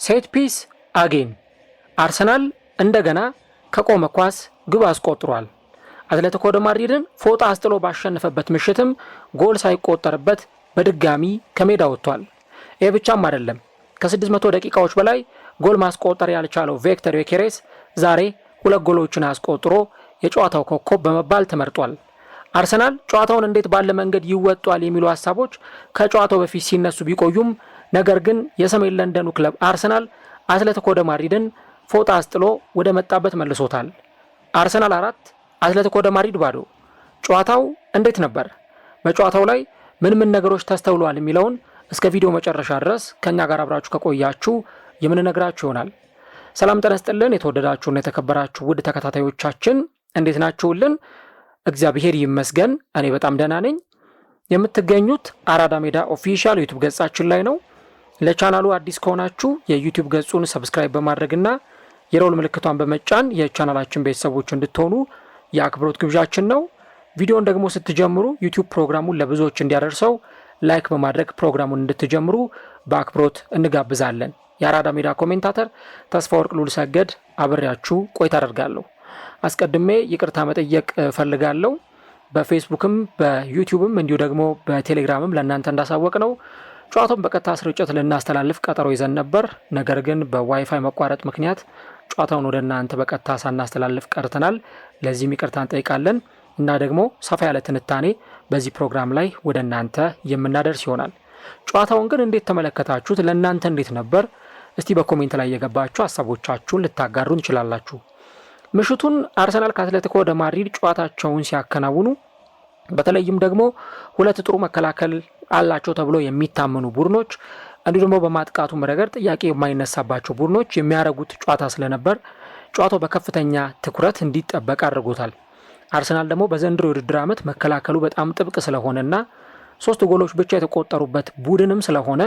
ሴት ፒስ አጌን አርሰናል እንደገና ከቆመ ኳስ ግብ አስቆጥሯል። አትሌቲኮ ደ ማድሪድን ፎጣ አስጥሎ ባሸነፈበት ምሽትም ጎል ሳይቆጠርበት በድጋሚ ከሜዳ ወጥቷል። ይህ ብቻም አይደለም። ከ600 ደቂቃዎች በላይ ጎል ማስቆጠር ያልቻለው ቪክተር ዮኬሬስ ዛሬ 2 ጎሎችን አስቆጥሮ የጨዋታው ኮከብ በመባል ተመርጧል። አርሰናል ጨዋታውን እንዴት ባለ መንገድ ይወጣል የሚሉ ሀሳቦች ከጨዋታው በፊት ሲነሱ ቢቆዩም ነገር ግን የሰሜን ለንደኑ ክለብ አርሰናል አትሌቲኮ ደ ማድሪድን ፎጣ አስጥሎ ወደ መጣበት መልሶታል። አርሰናል 4 አትሌቲኮ ደ ማድሪድ ባዶ። ጨዋታው እንዴት ነበር? በጨዋታው ላይ ምን ነገሮች ተስተውሏል የሚለውን እስከ ቪዲዮ መጨረሻ ድረስ ከኛ ጋር አብራችሁ ከቆያችሁ የምንነግራችሁ ይሆናል። ሰላም ጤና ይስጥልን። የተወደዳችሁና የተከበራችሁ ውድ ተከታታዮቻችን እንዴት ናችሁልን? እግዚአብሔር ይመስገን እኔ በጣም ደህና ነኝ። የምትገኙት አራዳ ሜዳ ኦፊሻል ዩቲዩብ ገጻችን ላይ ነው። ለቻናሉ አዲስ ከሆናችሁ የዩቲዩብ ገጹን ሰብስክራይብ በማድረግና የደወል ምልክቷን በመጫን የቻናላችን ቤተሰቦች እንድትሆኑ የአክብሮት ግብዣችን ነው። ቪዲዮን ደግሞ ስትጀምሩ ዩቲዩብ ፕሮግራሙን ለብዙዎች እንዲያደርሰው ላይክ በማድረግ ፕሮግራሙን እንድትጀምሩ በአክብሮት እንጋብዛለን። የአራዳ ሜዳ ኮሜንታተር ተስፋ ወርቅ ሉል ሰገድ አብሬያችሁ ቆይታ አደርጋለሁ። አስቀድሜ ይቅርታ መጠየቅ ፈልጋለሁ። በፌስቡክም በዩቲዩብም እንዲሁ ደግሞ በቴሌግራምም ለእናንተ እንዳሳወቅ ነው ጨዋታውን በቀጥታ ስርጭት ልናስተላልፍ ቀጠሮ ይዘን ነበር። ነገር ግን በዋይፋይ መቋረጥ ምክንያት ጨዋታውን ወደ እናንተ በቀጥታ ሳናስተላልፍ ቀርተናል። ለዚህም ይቅርታ እንጠይቃለን እና ደግሞ ሰፋ ያለ ትንታኔ በዚህ ፕሮግራም ላይ ወደ እናንተ የምናደርስ ይሆናል። ጨዋታውን ግን እንዴት ተመለከታችሁት? ለእናንተ እንዴት ነበር? እስቲ በኮሜንት ላይ የገባችሁ ሀሳቦቻችሁን ልታጋሩን እንችላላችሁ። ምሽቱን አርሰናል ከአትሌቲኮ ደ ማድሪድ ጨዋታቸውን ሲያከናውኑ በተለይም ደግሞ 2 ጥሩ መከላከል አላቸው ተብሎ የሚታመኑ ቡድኖች እንዲሁ ደግሞ በማጥቃቱ ረገድ ጥያቄ የማይነሳባቸው ቡድኖች የሚያደርጉት ጨዋታ ስለነበር ጨዋታው በከፍተኛ ትኩረት እንዲጠበቅ አድርጎታል። አርሰናል ደግሞ በዘንድሮ የውድድር ዓመት መከላከሉ በጣም ጥብቅ ስለሆነና 3 ጎሎች ብቻ የተቆጠሩበት ቡድንም ስለሆነ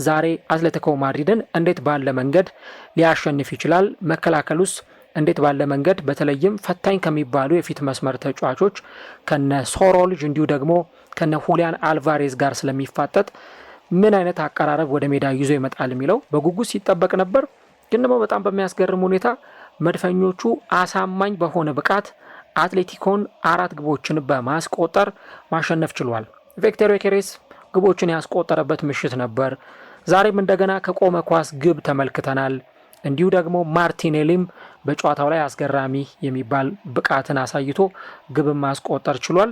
ዛሬ አትሌቲኮ ማድሪድን እንዴት ባለ መንገድ ሊያሸንፍ ይችላል? መከላከሉስ እንዴት ባለ መንገድ በተለይም ፈታኝ ከሚባሉ የፊት መስመር ተጫዋቾች ከነ ሶሮልጅ እንዲሁ ደግሞ ከነ ሁሊያን አልቫሬዝ ጋር ስለሚፋጠጥ ምን አይነት አቀራረብ ወደ ሜዳ ይዞ ይመጣል የሚለው በጉጉት ሲጠበቅ ነበር። ግን ደግሞ በጣም በሚያስገርም ሁኔታ መድፈኞቹ አሳማኝ በሆነ ብቃት አትሌቲኮን 4 ግቦችን በማስቆጠር ማሸነፍ ችሏል። ቪክተር ዮኬሬስ ግቦችን ያስቆጠረበት ምሽት ነበር። ዛሬም እንደገና ከቆመ ኳስ ግብ ተመልክተናል። እንዲሁ ደግሞ ማርቲኔሊም በጨዋታው ላይ አስገራሚ የሚባል ብቃትን አሳይቶ ግብ ማስቆጠር ችሏል።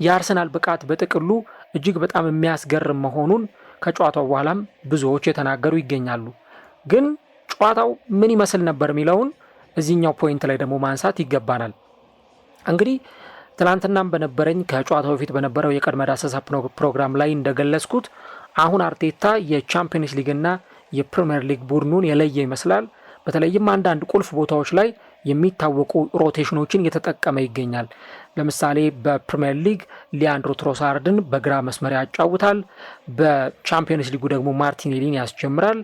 የአርሰናል ብቃት በጥቅሉ እጅግ በጣም የሚያስገርም መሆኑን ከጨዋታው በኋላም ብዙዎች የተናገሩ ይገኛሉ። ግን ጨዋታው ምን ይመስል ነበር የሚለውን እዚህኛው ፖይንት ላይ ደግሞ ማንሳት ይገባናል። እንግዲህ ትናንትናም በነበረኝ ከጨዋታው በፊት በነበረው የቅድመ ዳሰሳ ፕሮግራም ላይ እንደገለጽኩት አሁን አርቴታ የቻምፒየንስ ሊግና የፕሪሚየር ሊግ ቡድኑን የለየ ይመስላል። በተለይም አንዳንድ ቁልፍ ቦታዎች ላይ የሚታወቁ ሮቴሽኖችን እየተጠቀመ ይገኛል። ለምሳሌ በፕሪሚየር ሊግ ሊያንድሮ ትሮሳርድን በግራ መስመር ያጫውታል። በቻምፒየንስ ሊጉ ደግሞ ማርቲኔሊን ያስጀምራል።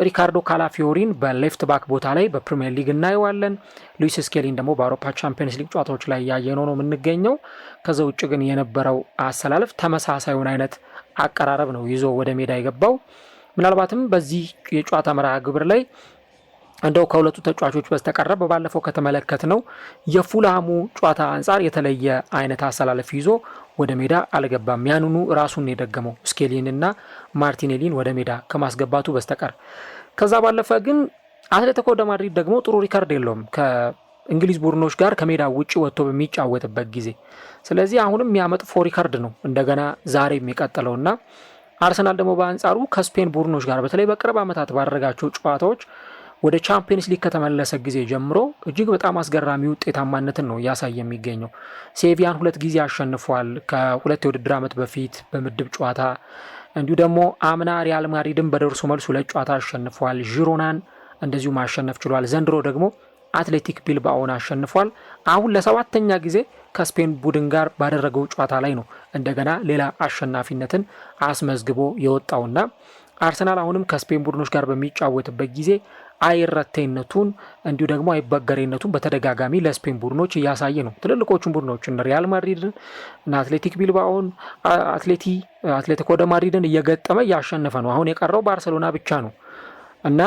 ሪካርዶ ካላፊዮሪን በሌፍት ባክ ቦታ ላይ በፕሪሚየር ሊግ እናየዋለን። ሉዊስ ስኬሊን ደግሞ በአውሮፓ ቻምፒየንስ ሊግ ጨዋታዎች ላይ ያየነው ነው የምንገኘው። ከዛ ውጭ ግን የነበረው አሰላለፍ ተመሳሳዩን አይነት አቀራረብ ነው ይዞ ወደ ሜዳ የገባው። ምናልባትም በዚህ የጨዋታ መርሃ ግብር ላይ እንደው ከሁለቱ ተጫዋቾች በስተቀር በባለፈው ከተመለከት ነው የፉልሃሙ ጨዋታ አንጻር የተለየ አይነት አሰላለፍ ይዞ ወደ ሜዳ አልገባም። ያንኑ ራሱን የደገመው ስኬሊንና ማርቲኔሊን ወደ ሜዳ ከማስገባቱ በስተቀር። ከዛ ባለፈ ግን አትሌቲኮ ደ ማድሪድ ደግሞ ጥሩ ሪካርድ የለውም ከእንግሊዝ ቡድኖች ጋር ከሜዳ ውጭ ወጥቶ በሚጫወትበት ጊዜ። ስለዚህ አሁንም ያመጥፎ ሪካርድ ነው እንደገና ዛሬ የሚቀጥለውና አርሰናል ደግሞ በአንጻሩ ከስፔን ቡድኖች ጋር በተለይ በቅርብ ዓመታት ባደረጋቸው ጨዋታዎች ወደ ቻምፒየንስ ሊግ ከተመለሰ ጊዜ ጀምሮ እጅግ በጣም አስገራሚ ውጤታማነትን ነው እያሳየ የሚገኘው። ሴቪያን 2 ጊዜ አሸንፏል ከ2 የውድድር ዓመት በፊት በምድብ ጨዋታ። እንዲሁ ደግሞ አምና ሪያል ማድሪድን በደርሶ መልስ 2 ጨዋታ አሸንፏል። ዢሮናን እንደዚሁ ማሸነፍ ችሏል። ዘንድሮ ደግሞ አትሌቲክ ቢልባኦን አሸንፏል። አሁን ለ7ኛ ጊዜ ከስፔን ቡድን ጋር ባደረገው ጨዋታ ላይ ነው እንደገና ሌላ አሸናፊነትን አስመዝግቦ የወጣውና አርሰናል አሁንም ከስፔን ቡድኖች ጋር በሚጫወትበት ጊዜ አይረቴነቱን እንዲሁ ደግሞ አይበገሬነቱን በተደጋጋሚ ለስፔን ቡድኖች እያሳየ ነው። ትልልቆቹን ቡድኖች እነ ሪያል ማድሪድን እና አትሌቲክ ቢልባኦን አትሌቲኮ ደ ማድሪድን እየገጠመ እያሸነፈ ነው። አሁን የቀረው ባርሴሎና ብቻ ነው። እና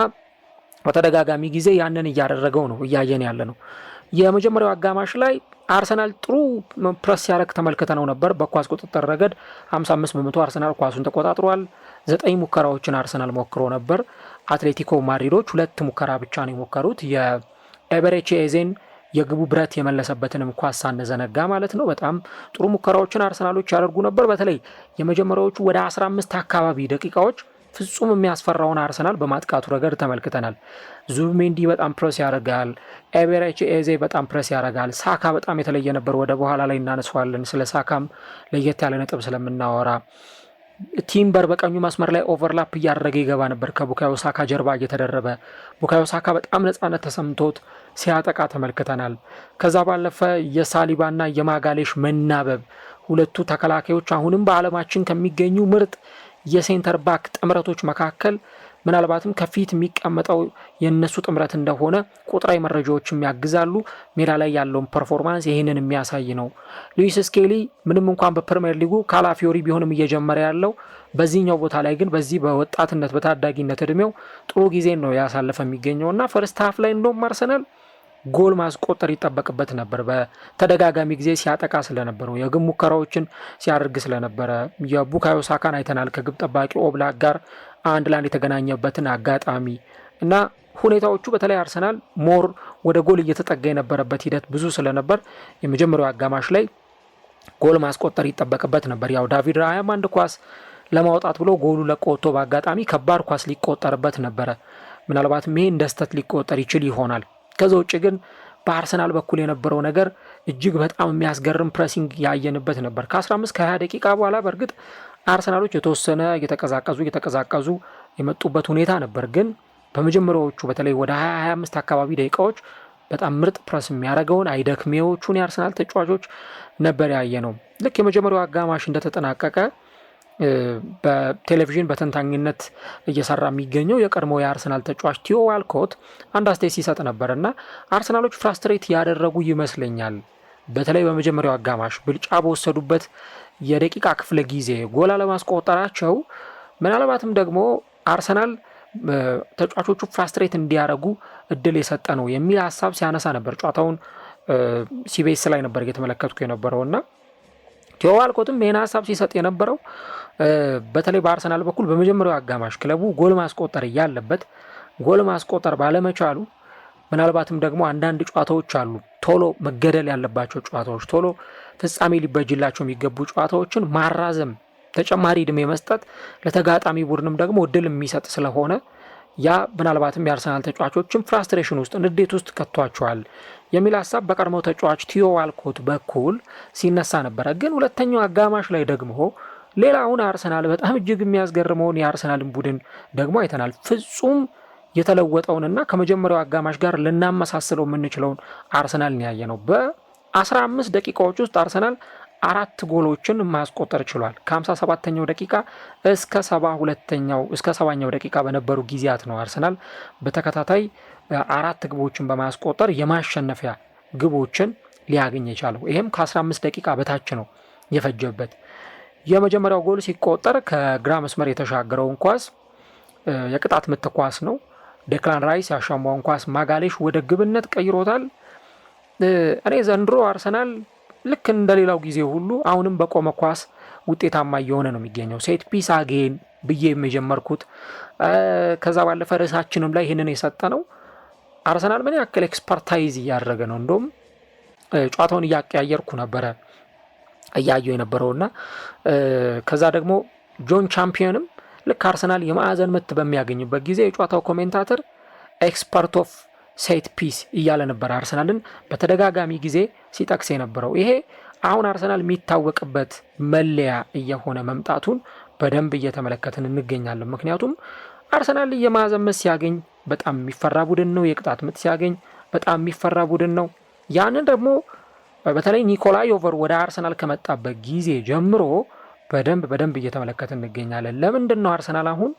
በተደጋጋሚ ጊዜ ያንን እያደረገው ነው እያየን ያለ ነው። የመጀመሪያው አጋማሽ ላይ አርሰናል ጥሩ ፕረስ ሲያደርግ ተመልክተነው ነበር። በኳስ ቁጥጥር ረገድ 55 በመቶ አርሰናል ኳሱን ተቆጣጥሯል። 9 ሙከራዎችን አርሰናል ሞክሮ ነበር። አትሌቲኮ ማድሪዶች 2 ሙከራ ብቻ ነው የሞከሩት። የኤበሬቺ ኤዜን የግቡ ብረት የመለሰበትንም ኳስ ሳንዘነጋ ማለት ነው። በጣም ጥሩ ሙከራዎችን አርሰናሎች ያደርጉ ነበር። በተለይ የመጀመሪያዎቹ ወደ 15 አካባቢ ደቂቃዎች ፍጹም የሚያስፈራውን አርሰናል በማጥቃቱ ረገድ ተመልክተናል። ዙቢሜንዲ በጣም ፕሬስ ያደርጋል። ኤቤሬቺ ኤዜ በጣም ፕሬስ ያደርጋል። ሳካ በጣም የተለየ ነበር። ወደ በኋላ ላይ እናነሷለን። ስለ ሳካም ለየት ያለ ነጥብ ስለምናወራ ቲምበር በቀኙ መስመር ላይ ኦቨርላፕ እያደረገ ይገባ ነበር ከቡካዮ ሳካ ጀርባ እየተደረበ። ቡካዮ ሳካ በጣም ነፃነት ተሰምቶት ሲያጠቃ ተመልክተናል። ከዛ ባለፈ የሳሊባና የማጋሌሽ መናበብ፣ ሁለቱ ተከላካዮች አሁንም በዓለማችን ከሚገኙ ምርጥ የሴንተር ባክ ጥምረቶች መካከል ምናልባትም ከፊት የሚቀመጠው የነሱ ጥምረት እንደሆነ ቁጥራዊ መረጃዎችም ያግዛሉ። ሜዳ ላይ ያለውን ፐርፎርማንስ ይህንን የሚያሳይ ነው። ሉዊስ ስኬሊ ምንም እንኳን በፕሪሚየር ሊጉ ካላፊዮሪ ቢሆንም እየጀመረ ያለው በዚህኛው ቦታ ላይ ግን በዚህ በወጣትነት በታዳጊነት እድሜው ጥሩ ጊዜን ነው ያሳለፈ የሚገኘው እና ፈርስት ሃፍ ላይ እንደውም አርሰናል ጎል ማስቆጠር ይጠበቅበት ነበር። በተደጋጋሚ ጊዜ ሲያጠቃ ስለነበረው የግብ ሙከራዎችን ሲያደርግ ስለነበረ የቡካዮ ሳካን አይተናል ከግብ ጠባቂ ኦብላክ ጋር 1-1 የተገናኘበትን አጋጣሚ እና ሁኔታዎቹ በተለይ አርሰናል ሞር ወደ ጎል እየተጠጋ የነበረበት ሂደት ብዙ ስለነበር የመጀመሪያው አጋማሽ ላይ ጎል ማስቆጠር ይጠበቅበት ነበር። ያው ዳቪድ ራያም አንድ ኳስ ለማውጣት ብሎ ጎሉ ለቆ ወጥቶ በአጋጣሚ ከባድ ኳስ ሊቆጠርበት ነበረ። ምናልባትም ይሄ እንደ ስህተት ሊቆጠር ይችል ይሆናል። ከዛ ውጭ ግን በአርሰናል በኩል የነበረው ነገር እጅግ በጣም የሚያስገርም ፕሬሲንግ ያየንበት ነበር። ከ15 ከ20 ደቂቃ በኋላ በእርግጥ አርሰናሎች የተወሰነ እየተቀዛቀዙ የመጡበት ሁኔታ ነበር። ግን በመጀመሪያዎቹ በተለይ ወደ 20-25 አካባቢ ደቂቃዎች በጣም ምርጥ ፕረስ የሚያደርገውን አይደክሜዎቹን የአርሰናል ተጫዋቾች ነበር ያየ ነው። ልክ የመጀመሪያው አጋማሽ እንደተጠናቀቀ በቴሌቪዥን በተንታኝነት እየሰራ የሚገኘው የቀድሞ የአርሰናል ተጫዋች ቲዮ ዋልኮት አንድ አስተያየት ሲሰጥ ነበር እና አርሰናሎች ፍራስትሬት ያደረጉ ይመስለኛል። በተለይ በመጀመሪያው አጋማሽ ብልጫ በወሰዱበት የደቂቃ ክፍለ ጊዜ ጎል አለማስቆጠራቸው ምናልባትም ደግሞ አርሰናል ተጫዋቾቹ ፍራስትሬት እንዲያደርጉ እድል የሰጠ ነው የሚል ሀሳብ ሲያነሳ ነበር። ጨዋታውን ሲቤስ ላይ ነበር እየተመለከትኩ የነበረውና ቲዮ ዋልኮትም ይህን ሀሳብ ሲሰጥ የነበረው በተለይ በአርሰናል በኩል በመጀመሪያው አጋማሽ ክለቡ ጎል ማስቆጠር እያለበት ጎል ማስቆጠር ባለመቻሉ ምናልባትም ደግሞ አንዳንድ ጨዋታዎች አሉ ቶሎ መገደል ያለባቸው ጨዋታዎች፣ ቶሎ ፍጻሜ ሊበጅላቸው የሚገቡ ጨዋታዎችን ማራዘም፣ ተጨማሪ ዕድሜ መስጠት ለተጋጣሚ ቡድንም ደግሞ እድል የሚሰጥ ስለሆነ ያ ምናልባትም የአርሰናል ተጫዋቾችን ፍራስትሬሽን ውስጥ ንዴት ውስጥ ከቷቸዋል የሚል ሀሳብ በቀድሞው ተጫዋች ቲዮ ዋልኮት በኩል ሲነሳ ነበረ። ግን ሁለተኛው አጋማሽ ላይ ደግሞ ሌላውን አርሰናል በጣም እጅግ የሚያስገርመውን የአርሰናልን ቡድን ደግሞ አይተናል። ፍጹም የተለወጠውንና ከመጀመሪያው አጋማሽ ጋር ልናመሳስለው የምንችለውን አርሰናል ያየ ነው። በ15 ደቂቃዎች ውስጥ አርሰናል 4 ጎሎችን ማስቆጠር ችሏል። ከ57ኛው ደቂቃ እስከ 70ኛው ደቂቃ በነበሩ ጊዜያት ነው አርሰናል በተከታታይ 4 ግቦችን በማስቆጠር የማሸነፊያ ግቦችን ሊያገኝ የቻለው። ይህም ከ15 ደቂቃ በታች ነው የፈጀበት። የመጀመሪያው ጎል ሲቆጠር ከግራ መስመር የተሻገረውን ኳስ የቅጣት ምት ኳስ ነው። ዴክላን ራይስ ያሻማውን ኳስ ማጋሌሽ ወደ ግብነት ቀይሮታል። እኔ ዘንድሮ አርሰናል ልክ እንደሌላው ጊዜ ሁሉ አሁንም በቆመ ኳስ ውጤታማ እየሆነ ነው የሚገኘው። ሴት ፒስ አጌን ብዬ የጀመርኩት ከዛ ባለፈ ርዕሳችንም ላይ ይህንን የሰጠ ነው። አርሰናል ምን ያክል ኤክስፐርታይዝ እያደረገ ነው። እንደውም ጨዋታውን እያቀያየርኩ ነበረ እያየው የነበረውና ከዛ ደግሞ ጆን ቻምፒዮንም ልክ አርሰናል የማዕዘን ምት በሚያገኝበት ጊዜ የጨዋታው ኮሜንታተር ኤክስፐርት ኦፍ ሴት ፒስ እያለ ነበር አርሰናልን በተደጋጋሚ ጊዜ ሲጠቅስ የነበረው። ይሄ አሁን አርሰናል የሚታወቅበት መለያ እየሆነ መምጣቱን በደንብ እየተመለከትን እንገኛለን። ምክንያቱም አርሰናል የማዕዘን ምት ሲያገኝ በጣም የሚፈራ ቡድን ነው። የቅጣት ምት ሲያገኝ በጣም የሚፈራ ቡድን ነው። ያንን ደግሞ በተለይ ኒኮላይ ዮቨር ወደ አርሰናል ከመጣበት ጊዜ ጀምሮ በደንብ እየተመለከትን እንገኛለን። ለምንድን ነው አርሰናል አሁን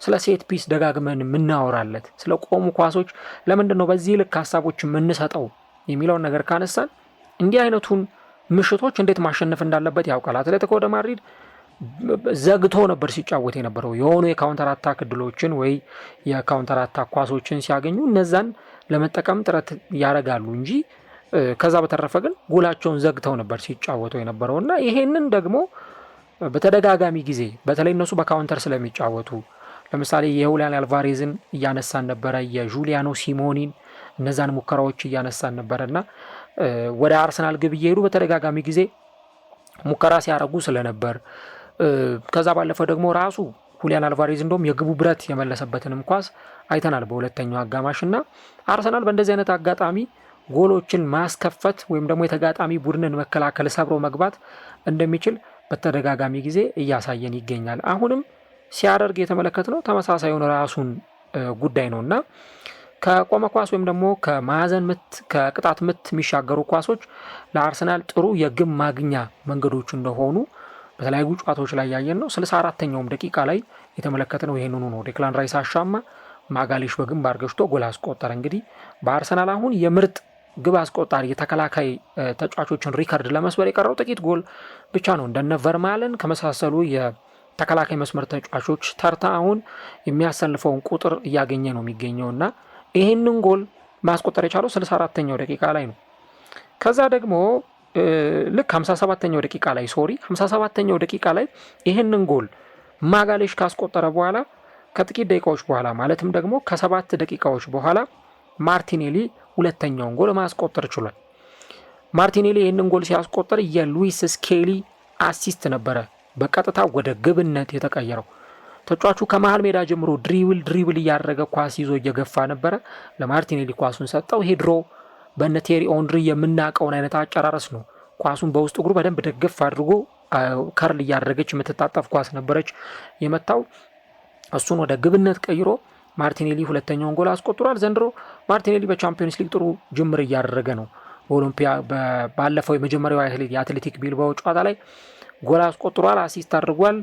ስለ ሴት ፒስ ደጋግመን የምናወራለት? ስለ ቆሙ ኳሶች ለምንድን ነው በዚህ ልክ ሀሳቦች የምንሰጠው የሚለውን ነገር ካነሳን እንዲህ አይነቱን ምሽቶች እንዴት ማሸነፍ እንዳለበት ያውቃል። አትሌቲኮ ደ ማድሪድ ዘግቶ ነበር ሲጫወት የነበረው። የሆኑ የካውንተር አታክ እድሎችን ወይ የካውንተር አታክ ኳሶችን ሲያገኙ እነዛን ለመጠቀም ጥረት ያደርጋሉ እንጂ ከዛ በተረፈ ግን ጎላቸውን ዘግተው ነበር ሲጫወቱ የነበረው እና ይሄንን ደግሞ በተደጋጋሚ ጊዜ በተለይ እነሱ በካውንተር ስለሚጫወቱ ለምሳሌ የሁሊያን አልቫሬዝን እያነሳን ነበረ፣ የጁሊያኖ ሲሞኒን እነዛን ሙከራዎች እያነሳን ነበረና ወደ አርሰናል ግብ እየሄዱ በተደጋጋሚ ጊዜ ሙከራ ሲያደርጉ ስለነበር ከዛ ባለፈ ደግሞ ራሱ ሁሊያን አልቫሬዝ እንደውም የግቡ ብረት የመለሰበትንም ኳስ አይተናል በሁለተኛው አጋማሽና አርሰናል በእንደዚህ አይነት አጋጣሚ ጎሎችን ማስከፈት ወይም ደግሞ የተጋጣሚ ቡድንን መከላከል ሰብሮ መግባት እንደሚችል በተደጋጋሚ ጊዜ እያሳየን ይገኛል። አሁንም ሲያደርግ የተመለከትነው ተመሳሳዩን ራሱን ጉዳይ ነውና ከቆመ ኳስ ወይም ደግሞ ከማዕዘን ምት ከቅጣት ምት የሚሻገሩ ኳሶች ለአርሰናል ጥሩ የግብ ማግኛ መንገዶች እንደሆኑ በተለያዩ ጨዋታዎች ላይ ያየን ነው። 64ኛውም ደቂቃ ላይ የተመለከትነው ይሄንኑ ነው። ዴክላን ራይስ አሻማ፣ ማጋሌሽ በግንባር ገጭቶ ጎል አስቆጠረ። እንግዲህ በአርሰናል አሁን የምርጥ ግብ አስቆጣሪ የተከላካይ ተጫዋቾችን ሪከርድ ለመስበር የቀረው ጥቂት ጎል ብቻ ነው። እንደነ ቨርማለን ከመሳሰሉ የተከላካይ መስመር ተጫዋቾች ተርታ አሁን የሚያሰልፈውን ቁጥር እያገኘ ነው የሚገኘው እና ይህንን ጎል ማስቆጠር የቻለው 64ኛው ደቂቃ ላይ ነው። ከዛ ደግሞ ልክ 57ኛው ደቂቃ ላይ 57ኛው ደቂቃ ላይ ይህንን ጎል ማጋሌሽ ካስቆጠረ በኋላ ከጥቂት ደቂቃዎች በኋላ ማለትም ደግሞ ከ7 ደቂቃዎች በኋላ ማርቲኔሊ ሁለተኛውን ጎል ማስቆጠር ችሏል። ማርቲኔሊ ይህንን ጎል ሲያስቆጠር የሉዊስ ስኬሊ አሲስት ነበረ በቀጥታ ወደ ግብነት የተቀየረው። ተጫዋቹ ከመሃል ሜዳ ጀምሮ ድሪብል እያደረገ ኳስ ይዞ እየገፋ ነበረ። ለማርቲኔሊ ኳሱን ሰጠው። ይሄ ድሮ በነ ቴሪ ኦንሪ የምናውቀውን አይነት አጨራረስ ነው። ኳሱን በውስጥ እግሩ በደንብ ደግፍ አድርጎ ከርል እያደረገች የምትታጠፍ ኳስ ነበረች የመታው። እሱን ወደ ግብነት ቀይሮ ማርቲኔሊ ሁለተኛውን ጎል አስቆጥሯል። ዘንድሮ ማርቲኔሊ በቻምፒዮንስ ሊግ ጥሩ ጅምር እያደረገ ነው። በኦሎምፒያ ባለፈው የመጀመሪያው የአትሌቲክ ቢልባኦ ጨዋታ ላይ ጎል አስቆጥሯል፣ አሲስት አድርጓል።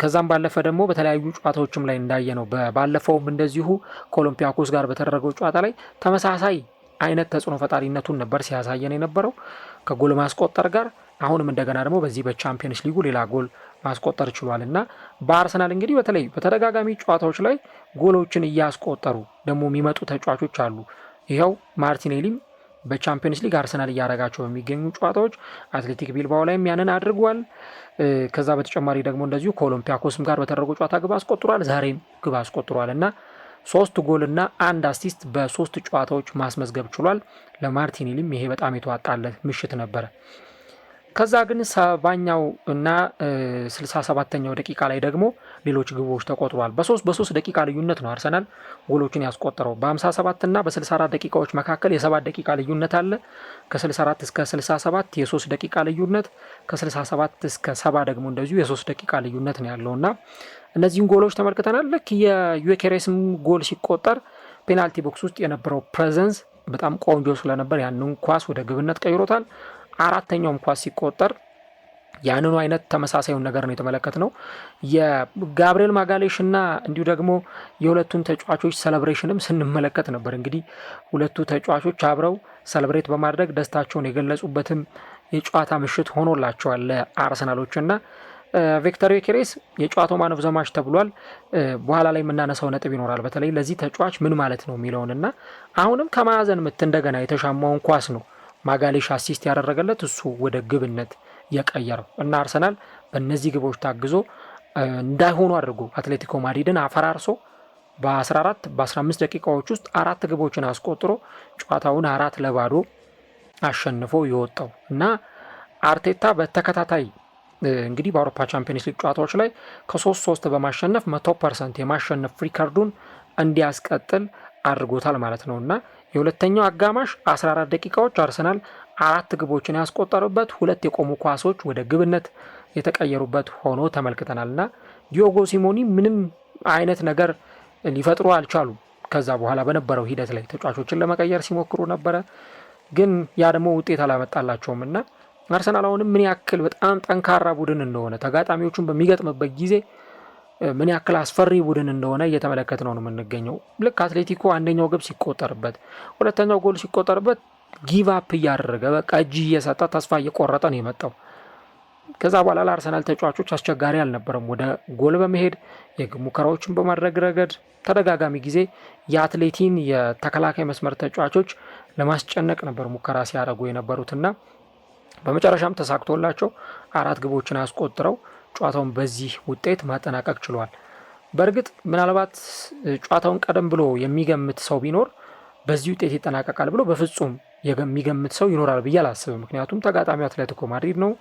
ከዛም ባለፈ ደግሞ በተለያዩ ጨዋታዎችም ላይ እንዳየ ነው። ባለፈውም እንደዚሁ ከኦሎምፒያኮስ ጋር በተደረገው ጨዋታ ላይ ተመሳሳይ አይነት ተጽዕኖ ፈጣሪነቱን ነበር ሲያሳየን የነበረው ከጎል ማስቆጠር ጋር። አሁንም እንደገና ደግሞ በዚህ በቻምፒየንስ ሊጉ ሌላ ጎል ማስቆጠር ችሏል እና በአርሰናል እንግዲህ በተለይ በተደጋጋሚ ጨዋታዎች ላይ ጎሎችን እያስቆጠሩ ደግሞ የሚመጡ ተጫዋቾች አሉ። ይኸው ማርቲኔሊም በቻምፒየንስ ሊግ አርሰናል እያደረጋቸው በሚገኙ ጨዋታዎች አትሌቲክ ቢልባኦ ላይም ያንን አድርጓል። ከዛ በተጨማሪ ደግሞ እንደዚሁ ከኦሎምፒያኮስም ጋር በተደረገው ጨዋታ ግብ አስቆጥሯል። ዛሬም ግብ አስቆጥሯል እና 3 ጎልና 1 አሲስት በ3 ጨዋታዎች ማስመዝገብ ችሏል። ለማርቲኔሊም ይሄ በጣም የተዋጣለት ምሽት ነበረ። ከዛ ግን 70ኛው እና 67ኛው ደቂቃ ላይ ደግሞ ሌሎች ግቦች ተቆጥሯል። በ3 ደቂቃ ልዩነት ነው አርሰናል ጎሎችን ያስቆጠረው። በ57 እና በ64 ደቂቃዎች መካከል የ7 ደቂቃ ልዩነት አለ። ከ64 እስከ 67 የ3 ደቂቃ ልዩነት፣ ከ67 እስከ 70 ደግሞ እንደዚሁ የ3 ደቂቃ ልዩነት ነው ያለውና እነዚህን ጎሎች ተመልክተናል። ልክ የዩኬሬስም ጎል ሲቆጠር ፔናልቲ ቦክስ ውስጥ የነበረው ፕሬዘንስ በጣም ቆንጆ ስለነበር ያንን ኳስ ወደ ግብነት ቀይሮታል። 4ኛውም ኳስ ሲቆጠር ያንኑ አይነት ተመሳሳዩን ነገር ነው የተመለከትነው። የጋብሪኤል ማጋሌሽ እና እንዲሁ ደግሞ የሁለቱን ተጫዋቾች ሴሌብሬሽንም ስንመለከት ነበር። እንግዲህ ሁለቱ ተጫዋቾች አብረው ሴሌብሬት በማድረግ ደስታቸውን የገለጹበትም የጨዋታ ምሽት ሆኖላቸዋል ለአርሰናሎች እና ቪክተር ዮኬሬስ የጨዋታው ማን ኦፍ ዘ ማች ተብሏል። በኋላ ላይ የምናነሳው ነጥብ ይኖራል በተለይ ለዚህ ተጫዋች ምን ማለት ነው የሚለውንና አሁንም ከማዕዘን ምት እንደገና የተሻማውን ኳስ ነው ማጋሌሽ አሲስት ያደረገለት እሱ ወደ ግብነት የቀየረው እና አርሰናል በእነዚህ ግቦች ታግዞ እንዳይሆኑ አድርጎ አትሌቲኮ ማድሪድን አፈራርሶ በ14 በ15 ደቂቃዎች ውስጥ 4 ግቦችን አስቆጥሮ ጨዋታውን 4-0 አሸንፎ የወጣው እና አርቴታ በተከታታይ እንግዲህ በአውሮፓ ቻምፒየንስ ሊግ ጨዋታዎች ላይ ከ3-3 በማሸነፍ 100% የማሸነፍ ሪከርዱን እንዲያስቀጥል አድርጎታል ማለት ነው እና የሁለተኛው አጋማሽ 14 ደቂቃዎች አርሰናል 4 ግቦችን ያስቆጠሩበት 2 የቆሙ ኳሶች ወደ ግብነት የተቀየሩበት ሆኖ ተመልክተናልና ዲዮጎ ሲሞኒ ምንም አይነት ነገር ሊፈጥሩ አልቻሉም። ከዛ በኋላ በነበረው ሂደት ላይ ተጫዋቾችን ለመቀየር ሲሞክሩ ነበረ፣ ግን ያ ደግሞ ውጤት አላመጣላቸውም እና አርሰናል አሁንም ምን ያክል በጣም ጠንካራ ቡድን እንደሆነ ተጋጣሚዎቹን በሚገጥምበት ጊዜ ምን ያክል አስፈሪ ቡድን እንደሆነ እየተመለከት ነው የምንገኘው። ልክ አትሌቲኮ አንደኛው ግብ ሲቆጠርበት፣ ሁለተኛው ጎል ሲቆጠርበት ጊቭ አፕ እያደረገ በቃ እጅ እየሰጠ ተስፋ እየቆረጠ ነው የመጣው። ከዛ በኋላ ለአርሰናል ተጫዋቾች አስቸጋሪ አልነበረም። ወደ ጎል በመሄድ የግብ ሙከራዎችን በማድረግ ረገድ ተደጋጋሚ ጊዜ የአትሌቲን የተከላካይ መስመር ተጫዋቾች ለማስጨነቅ ነበር ሙከራ ሲያደርጉ የነበሩትና በመጨረሻም ተሳክቶላቸው 4 ግቦችን አስቆጥረው ጨዋታውን በዚህ ውጤት ማጠናቀቅ ችሏል። በእርግጥ ምናልባት ጨዋታውን ቀደም ብሎ የሚገምት ሰው ቢኖር በዚህ ውጤት ይጠናቀቃል ብሎ በፍጹም የሚገምት ሰው ይኖራል ብዬ አላስብም። ምክንያቱም ተጋጣሚው አትሌቲኮ ማድሪድ ነው፣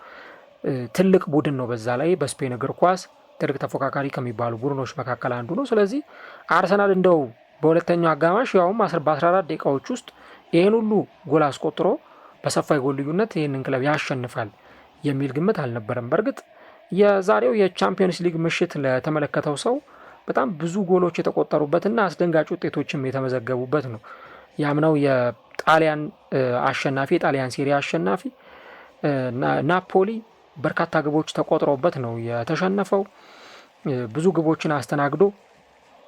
ትልቅ ቡድን ነው። በዛ ላይ በስፔን እግር ኳስ ትልቅ ተፎካካሪ ከሚባሉ ቡድኖች መካከል አንዱ ነው። ስለዚህ አርሰናል እንደው በሁለተኛው አጋማሽ ያውም በ14 ደቂቃዎች ውስጥ ይህን ሁሉ ጎል አስቆጥሮ በሰፋ የጎል ልዩነት ይህንን ክለብ ያሸንፋል የሚል ግምት አልነበረም። በእርግጥ የዛሬው የቻምፒየንስ ሊግ ምሽት ለተመለከተው ሰው በጣም ብዙ ጎሎች የተቆጠሩበትና አስደንጋጭ ውጤቶችም የተመዘገቡበት ነው። ያምናው የጣሊያን አሸናፊ የጣሊያን ሴሪ አሸናፊ ናፖሊ በርካታ ግቦች ተቆጥረውበት ነው የተሸነፈው። ብዙ ግቦችን አስተናግዶ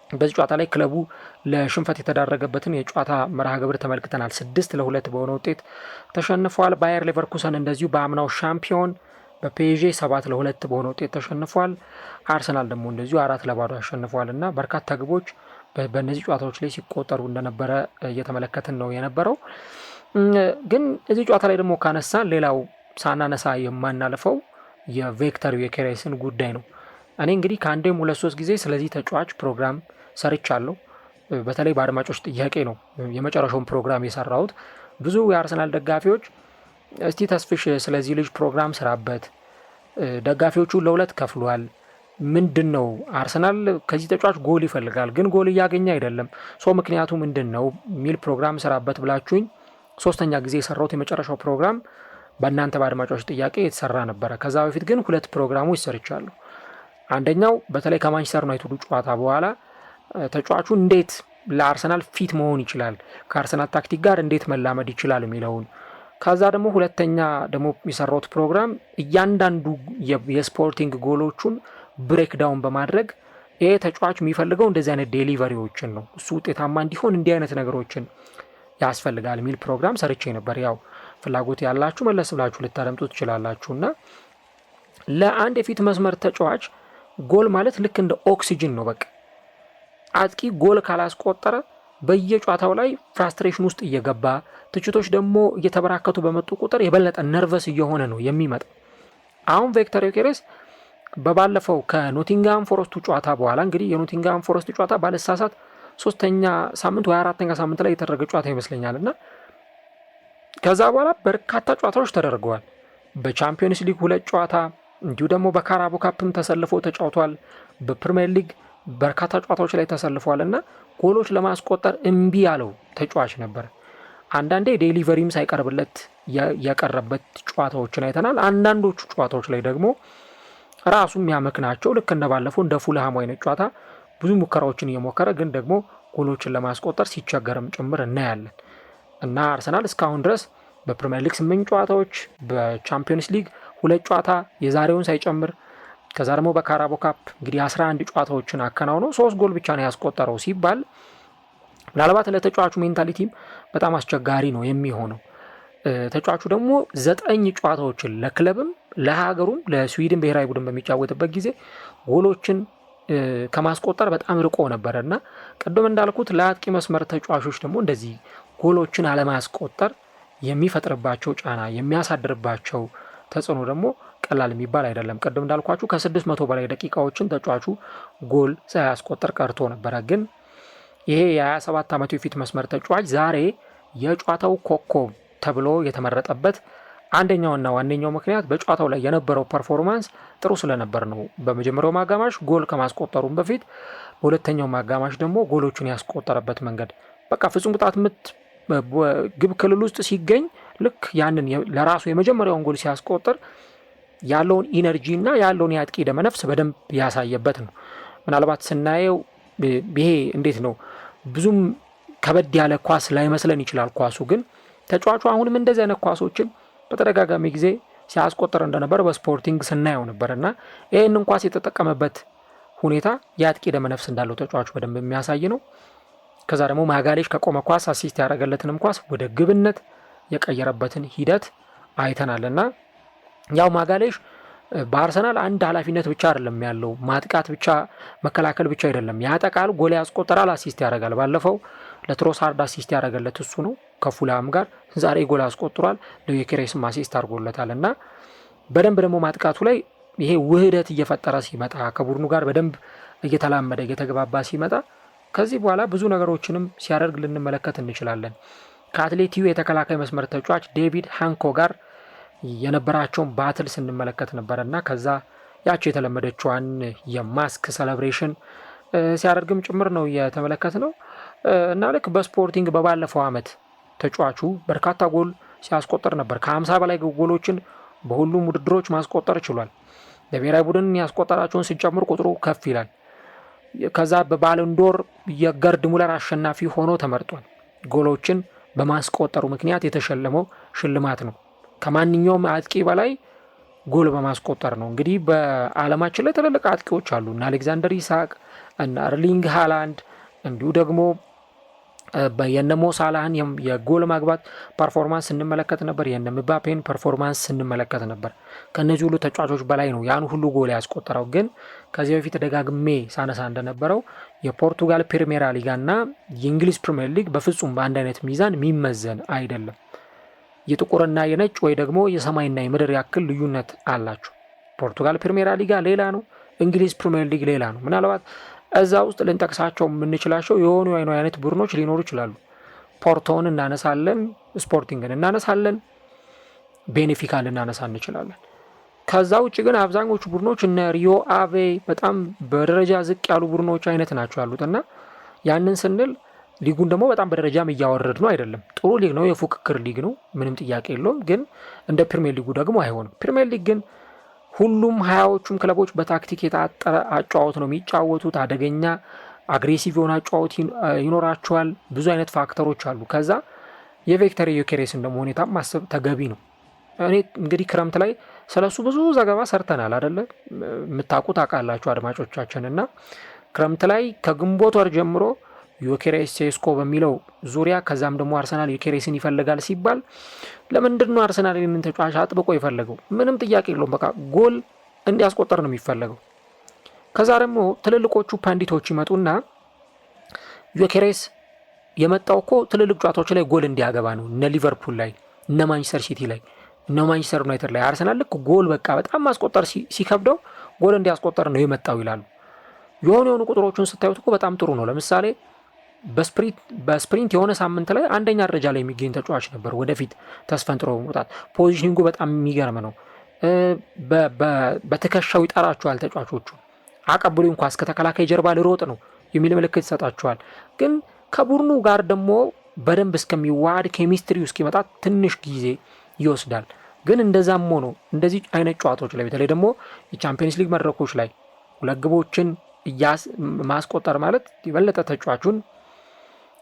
በዚህ ጨዋታ ላይ ክለቡ ለሽንፈት የተዳረገበትን የጨዋታ መርሃ ግብር ተመልክተናል። 6-2 በሆነ ውጤት ተሸንፏል። ባየር ሌቨርኩሰን እንደዚሁ በአምናው ሻምፒዮን በፔዤ 7-2 በሆነ ውጤት ተሸንፏል። አርሰናል ደግሞ እንደዚሁ 4-0 አሸንፏል እና በርካታ ግቦች በእነዚህ ጨዋታዎች ላይ ሲቆጠሩ እንደነበረ እየተመለከትን ነው የነበረው። ግን እዚህ ጨዋታ ላይ ደግሞ ካነሳን ሌላው ሳናነሳ የማናልፈው የቪክተር ዮኬሬስን ጉዳይ ነው። እኔ እንግዲህ ከአንዴም 2-3 ጊዜ ስለዚህ ተጫዋች ፕሮግራም ሰርቻለሁ። በተለይ በአድማጮች ጥያቄ ነው የመጨረሻውን ፕሮግራም የሰራሁት። ብዙ የአርሰናል ደጋፊዎች እስቲ ተስፍሽ ስለዚህ ልጅ ፕሮግራም ስራበት፣ ደጋፊዎቹ ለሁለት ከፍሏል፣ ምንድን ነው አርሰናል ከዚህ ተጫዋች ጎል ይፈልጋል ግን ጎል እያገኘ አይደለም፣ ሶ ምክንያቱ ምንድን ነው ሚል ፕሮግራም ስራበት ብላችሁኝ 3ኛ ጊዜ የሰራሁት የመጨረሻው ፕሮግራም በእናንተ በአድማጮች ጥያቄ የተሰራ ነበረ። ከዛ በፊት ግን 2 ፕሮግራሞች ሰርቻለሁ። አንደኛው በተለይ ከማንቸስተር ዩናይትድ ጨዋታ በኋላ ተጫዋቹ እንዴት ለአርሰናል ፊት መሆን ይችላል፣ ከአርሰናል ታክቲክ ጋር እንዴት መላመድ ይችላል የሚለውን፣ ከዛ ደግሞ ሁለተኛ ደግሞ የሰራሁት ፕሮግራም እያንዳንዱ የስፖርቲንግ ጎሎቹን ብሬክ ዳውን በማድረግ ይሄ ተጫዋች የሚፈልገው እንደዚህ አይነት ዴሊቨሪዎችን ነው፣ እሱ ውጤታማ እንዲሆን እንዲህ አይነት ነገሮችን ያስፈልጋል የሚል ፕሮግራም ሰርቼ ነበር። ያው ፍላጎት ያላችሁ መለስ ብላችሁ ልታደምጡ ትችላላችሁ። እና ለአንድ የፊት መስመር ተጫዋች ጎል ማለት ልክ እንደ ኦክሲጅን ነው። በቃ አጥቂ ጎል ካላስቆጠረ በየጨዋታው ላይ ፍራስትሬሽን ውስጥ እየገባ ትችቶች ደግሞ እየተበራከቱ በመጡ ቁጥር የበለጠ ነርቨስ እየሆነ ነው የሚመጣ። አሁን ቪክተር ዮኬሬስ በባለፈው ከኖቲንግሃም ፎረስቱ ጨዋታ በኋላ እንግዲህ የኖቲንግሃም ፎረስት ጨዋታ ባለሳሳት 3ኛ ሳምንት ወይ 4ኛ ሳምንት ላይ የተደረገ ጨዋታ ይመስለኛል እና ከዛ በኋላ በርካታ ጨዋታዎች ተደርገዋል። በቻምፒየንስ ሊግ 2 ጨዋታ እንዲሁ ደግሞ በካራቦ ካፕም ተሰልፎ ተጫውቷል። በፕሪሚየር ሊግ በርካታ ጨዋታዎች ላይ ተሰልፏል እና ጎሎች ለማስቆጠር እምቢ ያለው ተጫዋች ነበር። አንዳንዴ ዴሊቨሪም ሳይቀርብለት ያቀረበት ጨዋታዎችን አይተናል። አንዳንዶቹ ጨዋታዎች ላይ ደግሞ ራሱ የሚያመክናቸው ልክ እንደባለፈው እንደ ፉልሃም አይነት ጨዋታ ብዙ ሙከራዎችን እየሞከረ ግን ደግሞ ጎሎችን ለማስቆጠር ሲቸገርም ጭምር እናያለን እና አርሰናል እስካሁን ድረስ በፕሪሚየር ሊግ 8 ጨዋታዎች፣ በቻምፒየንስ ሊግ 2 ጨዋታ የዛሬውን ሳይጨምር ከዛ ደግሞ በካራቦ ካፕ እንግዲህ 11 ጨዋታዎችን አከናውኖ 3 ጎል ብቻ ነው ያስቆጠረው ሲባል ምናልባት ለተጫዋቹ ሜንታሊቲም በጣም አስቸጋሪ ነው የሚሆነው። ተጫዋቹ ደግሞ 9 ጨዋታዎችን ለክለብም ለሀገሩም ለስዊድን ብሔራዊ ቡድን በሚጫወትበት ጊዜ ጎሎችን ከማስቆጠር በጣም ርቆ ነበረ እና ቅድም እንዳልኩት ለአጥቂ መስመር ተጫዋቾች ደግሞ እንደዚህ ጎሎችን አለማስቆጠር የሚፈጥርባቸው ጫና የሚያሳድርባቸው ተጽዕኖ ደግሞ ቀላል የሚባል አይደለም። ቅድም እንዳልኳችሁ ከ600 በላይ ደቂቃዎችን ተጫዋቹ ጎል ሳያስቆጠር ቀርቶ ነበረ። ግን ይሄ የ27 ዓመቱ የፊት መስመር ተጫዋች ዛሬ የጨዋታው ኮከብ ተብሎ የተመረጠበት አንደኛውና ዋነኛው ምክንያት በጨዋታው ላይ የነበረው ፐርፎርማንስ ጥሩ ስለነበር ነው። በመጀመሪያው ማጋማሽ ጎል ከማስቆጠሩም በፊት በሁለተኛው ማጋማሽ ደግሞ ጎሎቹን ያስቆጠረበት መንገድ በቃ ፍጹም ቅጣት ምት ግብ ክልል ውስጥ ሲገኝ ልክ ያንን ለራሱ የመጀመሪያውን ጎል ሲያስቆጥር ያለውን ኢነርጂ እና ያለውን የአጥቂ ደመነፍስ በደንብ ያሳየበት ነው። ምናልባት ስናየው ይሄ እንዴት ነው ብዙም ከበድ ያለ ኳስ ላይመስለን ይችላል ኳሱ፣ ግን ተጫዋቹ አሁንም እንደዚህ አይነት ኳሶችን በተደጋጋሚ ጊዜ ሲያስቆጥር እንደነበር በስፖርቲንግ ስናየው ነበር እና ይህንን ኳስ የተጠቀመበት ሁኔታ የአጥቂ ደመነፍስ እንዳለው ተጫዋቹ በደንብ የሚያሳይ ነው። ከዛ ደግሞ ማጋሌሽ ከቆመ ኳስ አሲስት ያደረገለትንም ኳስ ወደ ግብነት የቀየረበትን ሂደት አይተናልና ያው ማጋሌሽ በአርሰናል አንድ ኃላፊነት ብቻ አይደለም ያለው፣ ማጥቃት ብቻ መከላከል ብቻ አይደለም። ያጠቃል፣ ጎል ያስቆጠራል፣ አሲስት ያደርጋል። ባለፈው ለትሮሳርድ አሲስት ያደረገለት እሱ ነው ከፉላም ጋር። ዛሬ ጎል አስቆጥሯል፣ ለዩኬሬስም አሲስት አድርጎለታል። እና በደንብ ደግሞ ማጥቃቱ ላይ ይሄ ውህደት እየፈጠረ ሲመጣ ከቡድኑ ጋር በደንብ እየተላመደ እየተግባባ ሲመጣ ከዚህ በኋላ ብዙ ነገሮችንም ሲያደርግ ልንመለከት እንችላለን። ከአትሌቲዩ የተከላካይ መስመር ተጫዋች ዴቪድ ሃንኮ ጋር የነበራቸውን ባትል ስንመለከት ነበረ እና ከዛ ያቸው የተለመደችዋን የማስክ ሴሌብሬሽን ሲያደርግም ጭምር ነው የተመለከት ነው። እና ልክ በስፖርቲንግ በባለፈው ዓመት ተጫዋቹ በርካታ ጎል ሲያስቆጠር ነበር። ከ50 በላይ ጎሎችን በሁሉም ውድድሮች ማስቆጠር ችሏል። ለብሔራዊ ቡድን ያስቆጠራቸውን ሲጨምር ቁጥሩ ከፍ ይላል። ከዛ በባሎንዶር የገርድ ሙለር አሸናፊ ሆኖ ተመርጧል። ጎሎችን በማስቆጠሩ ምክንያት የተሸለመው ሽልማት ነው። ከማንኛውም አጥቂ በላይ ጎል በማስቆጠር ነው። እንግዲህ በዓለማችን ላይ ትልልቅ አጥቂዎች አሉ እና አሌክዛንደር ኢሳቅ እና እርሊንግ ሃላንድ እንዲሁ ደግሞ የነሞ ሳላህን የጎል ማግባት ፐርፎርማንስ ስንመለከት ነበር። የነ ምባፔን ፐርፎርማንስ ስንመለከት ነበር። ከነዚህ ሁሉ ተጫዋቾች በላይ ነው ያን ሁሉ ጎል ያስቆጠረው። ግን ከዚህ በፊት ደጋግሜ ሳነሳ እንደነበረው የፖርቱጋል ፕሪሜራ ሊጋ እና የእንግሊዝ ፕሪሚየር ሊግ በፍጹም በአንድ አይነት ሚዛን የሚመዘን አይደለም። የጥቁርና የነጭ ወይ ደግሞ የሰማይና የምድር ያክል ልዩነት አላቸው። ፖርቱጋል ፕሪሜራ ሊጋ ሌላ ነው፣ እንግሊዝ ፕሪሚየር ሊግ ሌላ ነው። ምናልባት እዛ ውስጥ ልንጠቅሳቸው የምንችላቸው የሆኑ አይነት ቡድኖች ሊኖሩ ይችላሉ። ፖርቶን እናነሳለን፣ ስፖርቲንግን እናነሳለን፣ ቤኔፊካን ልናነሳ እንችላለን። ከዛ ውጭ ግን አብዛኞቹ ቡድኖች እነ ሪዮ አቬ በጣም በደረጃ ዝቅ ያሉ ቡድኖች አይነት ናቸው ያሉት እና ያንን ስንል ሊጉን ደግሞ በጣም በደረጃም እያወረድ ነው አይደለም። ጥሩ ሊግ ነው፣ የፉክክር ሊግ ነው፣ ምንም ጥያቄ የለውም። ግን እንደ ፕሪሚየር ሊጉ ደግሞ አይሆንም። ፕሪሚየር ሊግ ግን ሁሉም 20ዎቹም ክለቦች በታክቲክ የታጠረ አጫወት ነው የሚጫወቱት። አደገኛ አግሬሲቭ የሆነ አጫወት ይኖራቸዋል። ብዙ አይነት ፋክተሮች አሉ። ከዛ የቪክተር ዮኬሬስን ደግሞ ሁኔታ ማሰብ ተገቢ ነው። እኔ እንግዲህ ክረምት ላይ ስለሱ ብዙ ዘገባ ሰርተናል አይደለ? የምታውቁት አውቃላችሁ አድማጮቻችን። እና ክረምት ላይ ከግንቦት ወር ጀምሮ ዮኬሬስ ሴስኮ በሚለው ዙሪያ ከዛም ደግሞ አርሰናል ዮኬሬስን ይፈልጋል ሲባል ለምንድን ነው አርሰናል ይህንን ተጫዋች አጥብቆ የፈለገው? ምንም ጥያቄ የለውም። በቃ ጎል እንዲያስቆጠር ነው የሚፈለገው። ከዛ ደግሞ ትልልቆቹ ፓንዲቶች ይመጡና ዮኬሬስ የመጣው እኮ ትልልቅ ጨዋታዎች ላይ ጎል እንዲያገባ ነው። እነ ሊቨርፑል ላይ፣ እነ ማንቸስተር ሲቲ ላይ፣ እነ ማንቸስተር ዩናይትድ ላይ አርሰናል ልክ ጎል በቃ በጣም ማስቆጠር ሲከብደው ጎል እንዲያስቆጠር ነው የመጣው ይላሉ። የሆኑ ቁጥሮቹን ስታዩት እኮ በጣም ጥሩ ነው። ለምሳሌ በስፕሪንት የሆነ ሳምንት ላይ አንደኛ ደረጃ ላይ የሚገኝ ተጫዋች ነበር። ወደፊት ተስፈንጥሮ በመውጣት ፖዚሽኒንጉ በጣም የሚገርም ነው። በትከሻው ይጠራቸዋል ተጫዋቾቹ። አቀብሎ እንኳ እስከ ተከላካይ ጀርባ ልሮጥ ነው የሚል ምልክት ይሰጣቸዋል። ግን ከቡድኑ ጋር ደግሞ በደንብ እስከሚዋሃድ ኬሚስትሪ እስኪመጣ ትንሽ ጊዜ ይወስዳል። ግን እንደዛም ሆኖ እንደዚህ አይነት ጨዋታዎች ላይ በተለይ ደግሞ የቻምፒየንስ ሊግ መድረኮች ላይ ሁለት ግቦችን ማስቆጠር ማለት የበለጠ ተጫዋቹን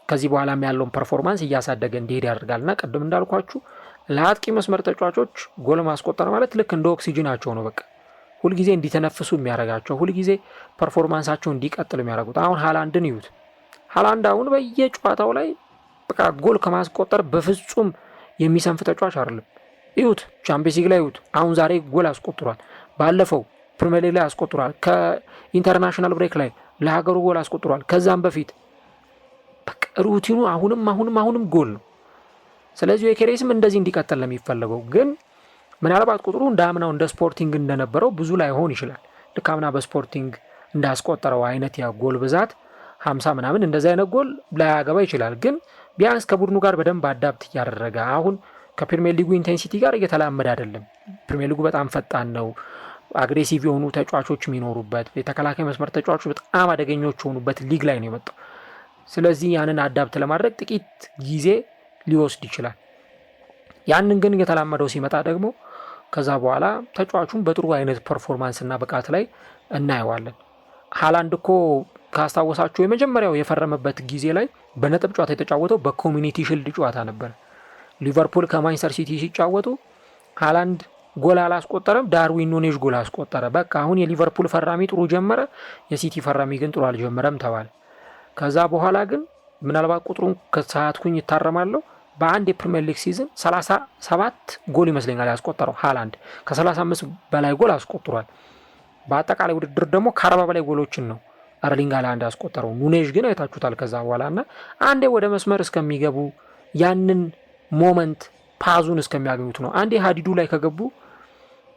ከዚህ በኋላም ያለውን ፐርፎርማንስ እያሳደገ እንዲሄድ ያደርጋልና ቅድም እንዳልኳችሁ ለአጥቂ መስመር ተጫዋቾች ጎል ማስቆጠር ማለት ልክ እንደ ኦክሲጅናቸው ነው። በቃ ሁልጊዜ እንዲተነፍሱ የሚያደርጋቸው፣ ሁልጊዜ ፐርፎርማንሳቸው እንዲቀጥል የሚያደርጉት። አሁን ሃላንድን ይዩት። ሃላንድ አሁን በየጨዋታው ላይ በቃ ጎል ከማስቆጠር በፍጹም የሚሰንፍ ተጫዋች አይደለም። ይዩት፣ ቻምፒየንስ ሊግ ላይ ይዩት። አሁን ዛሬ ጎል አስቆጥሯል። ባለፈው ፕሪሚየር ሊግ ላይ አስቆጥሯል። ከኢንተርናሽናል ብሬክ ላይ ለሀገሩ ጎል አስቆጥሯል። ከዛም በፊት በቃ ሩቲኑ አሁንም ጎል ነው። ስለዚህ ዮኬሬስም እንደዚህ እንዲቀጥል ነው የሚፈለገው። ግን ምናልባት ቁጥሩ እንደ አምናው እንደ ስፖርቲንግ እንደነበረው ብዙ ላይሆን ይችላል። ልክ አምና በስፖርቲንግ እንዳስቆጠረው አይነት የጎል ብዛት 50 ምናምን እንደዚህ አይነት ጎል ላያገባ ይችላል። ግን ቢያንስ ከቡድኑ ጋር በደንብ አዳፕት እያደረገ አሁን ከፕሪሚየር ሊጉ ኢንቴንሲቲ ጋር እየተላመደ አይደለም። ፕሪሚየር ሊጉ በጣም ፈጣን ነው። አግሬሲቭ የሆኑ ተጫዋቾች የሚኖሩበት፣ የተከላካይ መስመር ተጫዋቾች በጣም አደገኞች የሆኑበት ሊግ ላይ ነው የመጣው። ስለዚህ ያንን አዳፕት ለማድረግ ጥቂት ጊዜ ሊወስድ ይችላል። ያንን ግን እየተላመደው ሲመጣ ደግሞ ከዛ በኋላ ተጫዋቹን በጥሩ አይነት ፐርፎርማንስ እና ብቃት ላይ እናየዋለን። ሃላንድ እኮ ካስታወሳችሁ የመጀመሪያው የፈረመበት ጊዜ ላይ በነጥብ ጨዋታ የተጫወተው በኮሚኒቲ ሽልድ ጨዋታ ነበር። ሊቨርፑል ከማንቸስተር ሲቲ ሲጫወቱ ሃላንድ ጎል አላስቆጠረም፣ ዳርዊን ኑኔዝ ጎል አስቆጠረ። በቃ አሁን የሊቨርፑል ፈራሚ ጥሩ ጀመረ፣ የሲቲ ፈራሚ ግን ጥሩ አልጀመረም ተባለ። ከዛ በኋላ ግን ምናልባት ቁጥሩን ከሰዓትኩኝ ይታረማለሁ በአንድ የፕሪሚየር ሊግ ሲዝን 37 ጎል ይመስለኛል ያስቆጠረው ሃላንድ ከ35 በላይ ጎል አስቆጥሯል። በአጠቃላይ ውድድር ደግሞ ከ40 በላይ ጎሎችን ነው አርሊንግ ሃላንድ ያስቆጠረው። ኑኔዥ ግን አይታችሁታል ከዛ በኋላ እና አንዴ ወደ መስመር እስከሚገቡ ያንን ሞመንት ፓዙን እስከሚያገኙት ነው። አንዴ ሀዲዱ ላይ ከገቡ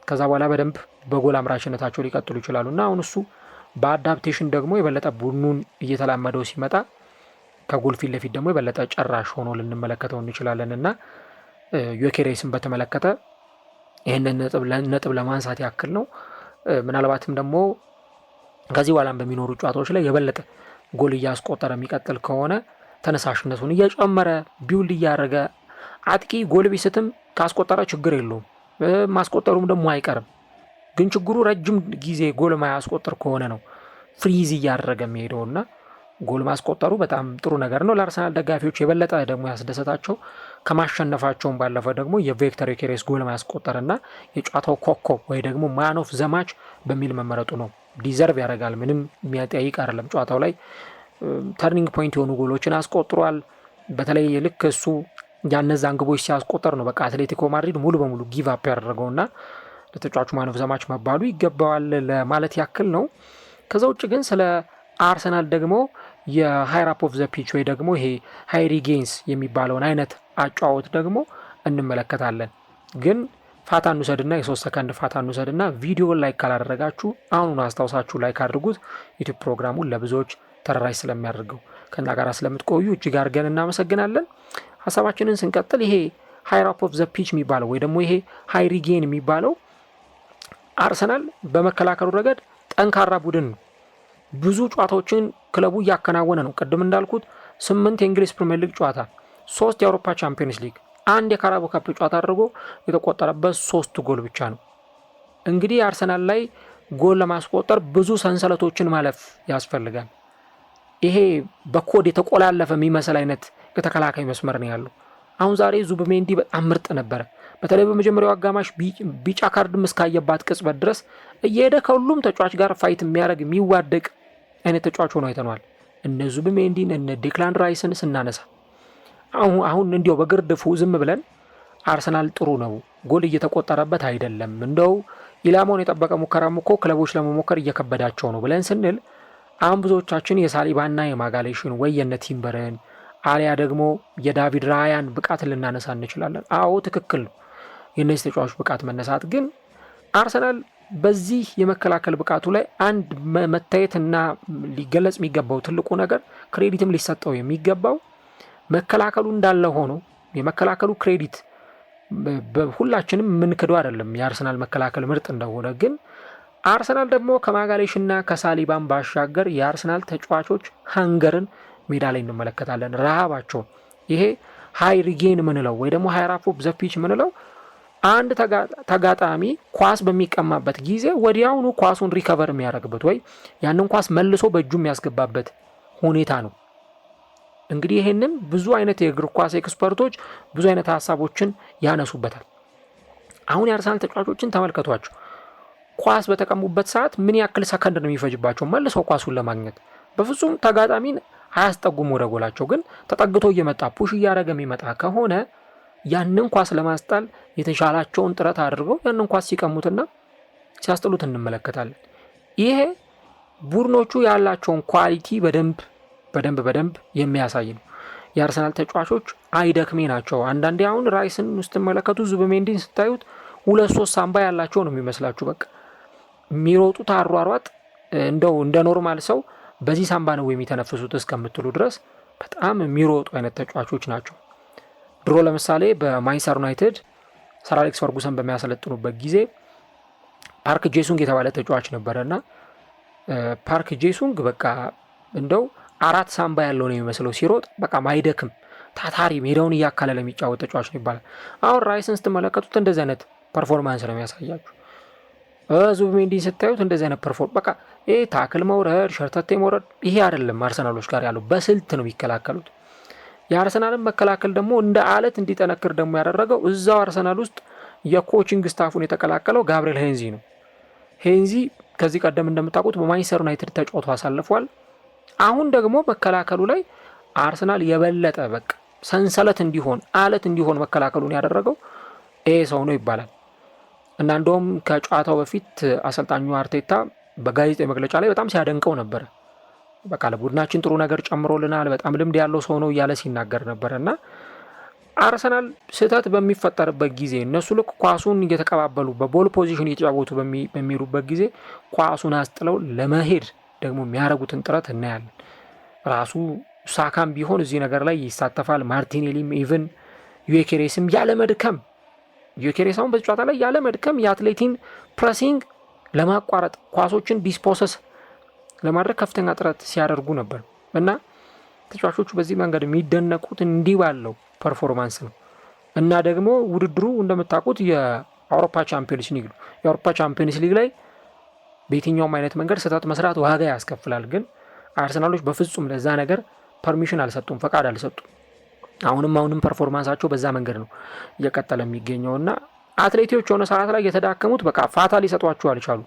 ከዛ በኋላ በደንብ በጎል አምራችነታቸው ሊቀጥሉ ይችላሉ እና አሁን እሱ በአዳፕቴሽን ደግሞ የበለጠ ቡድኑን እየተላመደው ሲመጣ ከጎል ፊት ለፊት ደግሞ የበለጠ ጨራሽ ሆኖ ልንመለከተው እንችላለን እና ዮኬሬስን በተመለከተ ይህንን ነጥብ ለማንሳት ያክል ነው። ምናልባትም ደግሞ ከዚህ በኋላም በሚኖሩ ጨዋታዎች ላይ የበለጠ ጎል እያስቆጠረ የሚቀጥል ከሆነ ተነሳሽነቱን እየጨመረ ቢውልድ እያደረገ አጥቂ ጎል ቢስትም ካስቆጠረ ችግር የለውም፣ ማስቆጠሩም ደግሞ አይቀርም። ግን ችግሩ ረጅም ጊዜ ጎል ማያስቆጥር ከሆነ ነው ፍሪዝ እያደረገ የሚሄደውና ጎል ማስቆጠሩ በጣም ጥሩ ነገር ነው። ለአርሰናል ደጋፊዎች የበለጠ ደግሞ ያስደሰታቸው ከማሸነፋቸውን ባለፈ ደግሞ የቪክተር ዮኬሬስ ጎል ማስቆጠርና የጨዋታው ኮከብ ወይ ደግሞ ማን ኦፍ ዘ ማች በሚል መመረጡ ነው። ዲዘርቭ ያደርጋል፣ ምንም የሚያጠያይቅ አይደለም። ጨዋታው ላይ ተርኒንግ ፖይንት የሆኑ ጎሎችን አስቆጥሯል። በተለይ ልክ እሱ ያነዛን ግቦች ሲያስቆጠር ነው በቃ አትሌቲኮ ማድሪድ ሙሉ በሙሉ ጊቭ አፕ ያደረገውና ለተጫዋቹ ማን ኦፍ ዘ ማች መባሉ ይገባዋል ለማለት ያክል ነው። ከዛ ውጭ ግን ስለ አርሰናል ደግሞ የሃይራፕ ኦፍ ዘ ፒች ወይ ደግሞ ይሄ ሃይሪ ጌንስ የሚባለውን አይነት አጫወት ደግሞ እንመለከታለን። ግን ፋታ እንውሰድና የ3 ሰከንድ ፋታ እንውሰድና ቪዲዮን ላይክ ካላደረጋችሁ አሁኑን አስታውሳችሁ ላይክ አድርጉት። ዩቲዩብ ፕሮግራሙን ለብዙዎች ተደራሽ ስለሚያደርገው ከና ጋር ስለምትቆዩ እጅግ አድርገን እናመሰግናለን። ሀሳባችንን ስንቀጥል ይሄ ሃይራፕ ኦፍ ዘ ፒች የሚባለው ወይ ደግሞ ይሄ ሃይሪ ጌን የሚባለው አርሰናል በመከላከሉ ረገድ ጠንካራ ቡድን ነው። ብዙ ጨዋታዎችን ክለቡ እያከናወነ ነው። ቅድም እንዳልኩት 8 የእንግሊዝ ፕሪሚየር ሊግ ጨዋታ፣ 3 የአውሮፓ ቻምፒየንስ ሊግ፣ 1 የካራቦ ካፕ ጨዋታ አድርጎ የተቆጠረበት 3 ጎል ብቻ ነው። እንግዲህ አርሰናል ላይ ጎል ለማስቆጠር ብዙ ሰንሰለቶችን ማለፍ ያስፈልጋል። ይሄ በኮድ የተቆላለፈ የሚመስል አይነት የተከላካይ መስመር ነው ያለው። አሁን ዛሬ ዙቢሜንዲ በጣም ምርጥ ነበረ። በተለይ በመጀመሪያው አጋማሽ ቢጫ ካርድም እስካየባት ቅጽበት ድረስ እየሄደ ከሁሉም ተጫዋች ጋር ፋይት የሚያደርግ የሚዋደቅ አይነት ተጫዋች ሆኖ አይተነዋል። እነ ዙቢሜንዲን እነ ዴክላን ራይስን ስናነሳ አሁን እንዲያው በግርድፉ ዝም ብለን አርሰናል ጥሩ ነው፣ ጎል እየተቆጠረበት አይደለም፣ እንደው ኢላማውን የጠበቀ ሙከራም እኮ ክለቦች ለመሞከር እየከበዳቸው ነው ብለን ስንል አሁን ብዙዎቻችን የሳሊባና የማጋሌሽን ወይ የነ ቲምበርን አሊያ ደግሞ የዳቪድ ራያን ብቃት ልናነሳ እንችላለን። አዎ ትክክል ነው የእነዚህ ተጫዋቾች ብቃት መነሳት። ግን አርሰናል በዚህ የመከላከል ብቃቱ ላይ አንድ መታየትና ሊገለጽ የሚገባው ትልቁ ነገር ክሬዲትም ሊሰጠው የሚገባው መከላከሉ እንዳለ ሆኖ የመከላከሉ ክሬዲት ሁላችንም የምንክደው አይደለም የአርሰናል መከላከል ምርጥ እንደሆነ። ግን አርሰናል ደግሞ ከማጋሌሽና ከሳሊባን ባሻገር የአርሰናል ተጫዋቾች ሃንገርን ሜዳ ላይ እንመለከታለን፣ ረሃባቸውን። ይሄ ሃይ ሪጌን ምንለው ወይ ደግሞ ሃይራፕ ኦፍ ዘ ፒች ምንለው አንድ ተጋጣሚ ኳስ በሚቀማበት ጊዜ ወዲያውኑ ኳሱን ሪከቨር የሚያደርግበት ወይ ያንን ኳስ መልሶ በእጁ የሚያስገባበት ሁኔታ ነው። እንግዲህ ይሄንን ብዙ አይነት የእግር ኳስ ኤክስፐርቶች ብዙ አይነት ሀሳቦችን ያነሱበታል። አሁን የአርሰናል ተጫዋቾችን ተመልከቷቸው። ኳስ በተቀሙበት ሰዓት ምን ያክል ሰከንድ ነው የሚፈጅባቸው መልሰው ኳሱን ለማግኘት? በፍጹም ተጋጣሚን አያስጠጉም ወደ ጎላቸው። ግን ተጠግቶ እየመጣ ፑሽ እያደረገ የሚመጣ ከሆነ ያንን ኳስ ለማስጣል የተሻላቸውን ጥረት አድርገው ያንን ኳስ ሲቀሙትና ሲያስጥሉት እንመለከታለን። ይሄ ቡድኖቹ ያላቸውን ኳሊቲ በደንብ የሚያሳይ ነው። የአርሰናል ተጫዋቾች አይደክሜ ናቸው። አንዳንዴ አሁን ራይስን ውስጥ መለከቱ ዙቢሜንዲን ስታዩት 2-3 ሳምባ ያላቸው ነው የሚመስላችሁ። በቃ የሚሮጡት አሯሯጥ እንደው እንደ ኖርማል ሰው በዚህ ሳምባ ነው የሚተነፍሱት እስከምትሉ ድረስ በጣም የሚሮጡ አይነት ተጫዋቾች ናቸው። ድሮ ለምሳሌ በማንቸስተር ዩናይትድ ሰር አሌክስ ፈርጉሰን በሚያሰለጥኑበት ጊዜ ፓርክ ጄሱንግ የተባለ ተጫዋች ነበረና ፓርክ ጄሱንግ በቃ እንደው 4 ሳምባ ያለው ነው የሚመስለው ሲሮጥ፣ በቃ ማይደክም ታታሪ ሜዳውን እያካለለ የሚጫወት ተጫዋች ነው ይባላል። አሁን ራይስን ስትመለከቱት እንደዚህ አይነት ፐርፎርማንስ ነው የሚያሳያችሁ። ዙቢሜንዲን ስታዩት እንደዚህ አይነት በቃ ይሄ ታክል መውረድ፣ ሸርተቴ መውረድ ይሄ አይደለም አርሰናሎች ጋር ያለው፣ በስልት ነው የሚከላከሉት። የአርሰናልን መከላከል ደግሞ እንደ አለት እንዲጠነክር ደግሞ ያደረገው እዛው አርሰናል ውስጥ የኮቺንግ ስታፉን የተቀላቀለው ጋብሪኤል ሄንዚ ነው። ሄንዚ ከዚህ ቀደም እንደምታውቁት በማንቸስተር ዩናይትድ ተጫውቶ አሳልፏል። አሁን ደግሞ መከላከሉ ላይ አርሰናል የበለጠ በቃ ሰንሰለት እንዲሆን አለት እንዲሆን መከላከሉን ያደረገው ይሄ ሰው ነው ይባላል። እና እንደውም ከጨዋታው በፊት አሰልጣኙ አርቴታ በጋዜጣዊ መግለጫ ላይ በጣም ሲያደንቀው ነበር። በቃ ለቡድናችን ጥሩ ነገር ጨምሮልናል፣ በጣም ልምድ ያለው ሰው ነው እያለ ሲናገር ነበር። እና አርሰናል ስህተት በሚፈጠርበት ጊዜ እነሱ ልክ ኳሱን እየተቀባበሉ በቦል ፖዚሽን እየተጫወቱ በሚሄዱበት ጊዜ ኳሱን አስጥለው ለመሄድ ደግሞ የሚያደርጉትን ጥረት እናያለን። ራሱ ሳካም ቢሆን እዚህ ነገር ላይ ይሳተፋል። ማርቲኔሊም ኢቭን ዩኬሬስም ያለ መድከም ዩኬሬሳውን በዚህ ጨዋታ ላይ ያለ መድከም የአትሌቲን ፕሬሲንግ ለማቋረጥ ኳሶችን ዲስፖሰስ ለማድረግ ከፍተኛ ጥረት ሲያደርጉ ነበር እና ተጫዋቾቹ በዚህ መንገድ የሚደነቁት እንዲህ ባለው ፐርፎርማንስ ነው። እና ደግሞ ውድድሩ እንደምታውቁት የአውሮፓ ቻምፒየንስ ሊግ ነው። የአውሮፓ ቻምፒየንስ ሊግ ላይ በየትኛውም አይነት መንገድ ስህተት መስራት ዋጋ ያስከፍላል። ግን አርሰናሎች በፍጹም ለዛ ነገር ፐርሚሽን አልሰጡም፣ ፈቃድ አልሰጡም። አሁንም ፐርፎርማንሳቸው በዛ መንገድ ነው እየቀጠለ የሚገኘው እና አትሌቶች የሆነ ሰዓት ላይ የተዳከሙት በቃ ፋታ ሊሰጧቸው አልቻሉ።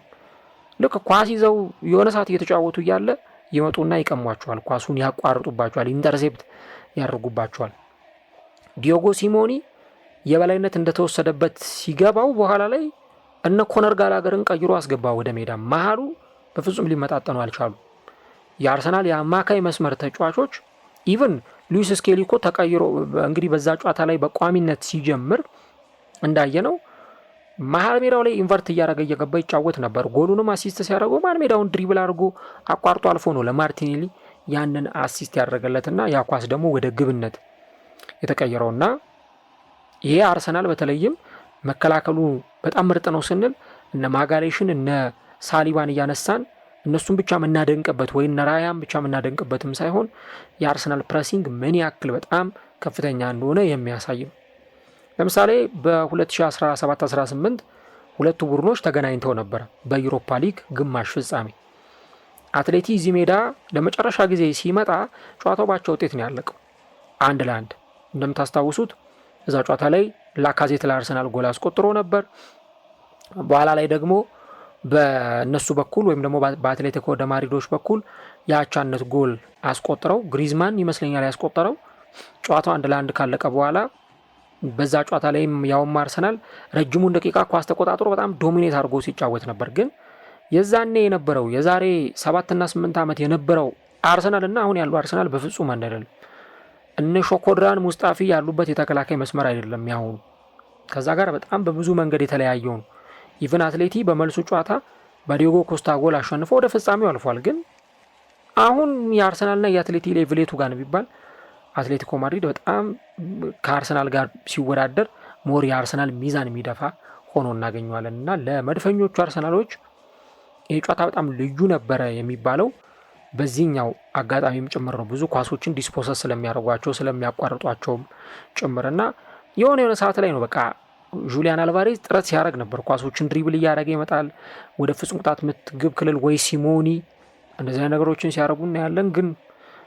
ልክ ኳስ ይዘው የሆነ ሰዓት እየተጫወቱ እያለ ይመጡና ይቀሟቸዋል፣ ኳሱን ያቋርጡባቸዋል፣ ኢንተርሴፕት ያደርጉባቸዋል። ዲዮጎ ሲሞኒ የበላይነት እንደተወሰደበት ሲገባው በኋላ ላይ እነ ኮነር ጋላገርን ቀይሮ አስገባ ወደ ሜዳ። መሀሉ በፍጹም ሊመጣጠኑ አልቻሉ። የአርሰናል የአማካይ መስመር ተጫዋቾች ኢቭን ሉዊስ ስኬሊ እኮ ተቀይሮ እንግዲህ በዛ ጨዋታ ላይ በቋሚነት ሲጀምር እንዳየነው መሀል ሜዳው ላይ ኢንቨርት እያደረገ እየገባ ይጫወት ነበር። ጎሉንም አሲስት ሲያደርገው መሀል ሜዳውን ድሪብል አድርጎ አቋርጦ አልፎ ነው ለማርቲኔሊ ያንን አሲስት ያደረገለትና ያ ኳስ ደግሞ ወደ ግብነት የተቀየረውና ይሄ አርሰናል በተለይም መከላከሉ በጣም ምርጥ ነው ስንል እነ ማጋሌሽን እነ ሳሊባን እያነሳን እነሱን ብቻ የምናደንቅበት ወይ እነ ራያን ብቻ የምናደንቅበትም ሳይሆን የአርሰናል ፕሬሲንግ ምን ያክል በጣም ከፍተኛ እንደሆነ የሚያሳይ ነው። ለምሳሌ በ2017-18 ሁለቱ ቡድኖች ተገናኝተው ነበር በዩሮፓ ሊግ ግማሽ ፍጻሜ። አትሌቲ እዚህ ሜዳ ለመጨረሻ ጊዜ ሲመጣ ጨዋታው ባቻ ውጤት ነው ያለቀው 1-1። እንደምታስታውሱት እዛ ጨዋታ ላይ ላካዜት ለአርሰናል ጎል አስቆጥሮ ነበር። በኋላ ላይ ደግሞ በእነሱ በኩል ወይም ደግሞ በአትሌቲኮ ደ ማድሪዶች በኩል የአቻነት ጎል አስቆጥረው ግሪዝማን ይመስለኛል ያስቆጠረው። ጨዋታው 1-1 ካለቀ በኋላ በዛ ጨዋታ ላይ ያውም አርሰናል ረጅሙን ደቂቃ ኳስ ተቆጣጥሮ በጣም ዶሚኔት አድርጎ ሲጫወት ነበር። ግን የዛኔ የነበረው የዛሬ 7 እና 8 ዓመት የነበረው አርሰናል እና አሁን ያለው አርሰናል በፍጹም አንድ አይደለም። እነ ሾኮድራን ሙስጣፊ ያሉበት የተከላካይ መስመር አይደለም ያሁኑ። ከዛ ጋር በጣም በብዙ መንገድ የተለያየው ነው። ኢቨን አትሌቲ በመልሱ ጨዋታ በዲዮጎ ኮስታ ጎል አሸንፎ ወደ ፍጻሜው አልፏል። ግን አሁን የአርሰናልና የአትሌቲ ሌቭሌቱ ጋር ነው ቢባል አትሌቲኮ ማድሪድ በጣም ከአርሰናል ጋር ሲወዳደር ሞር የአርሰናል ሚዛን የሚደፋ ሆኖ እናገኘዋለን እና ለመድፈኞቹ አርሰናሎች ይህ ጨዋታ በጣም ልዩ ነበረ የሚባለው በዚህኛው አጋጣሚም ጭምር ነው። ብዙ ኳሶችን ዲስፖሰስ ስለሚያደርጓቸው ስለሚያቋርጧቸውም ጭምርና የሆነ ሰዓት ላይ ነው በቃ ጁሊያን አልቫሬዝ ጥረት ሲያደርግ ነበር። ኳሶችን ድሪብል እያደረገ ይመጣል ወደ ፍጹም ቅጣት ምት ግብ ክልል ወይ ሲሞኒ እንደዚህ ነገሮችን ሲያደርጉ እናያለን። ግን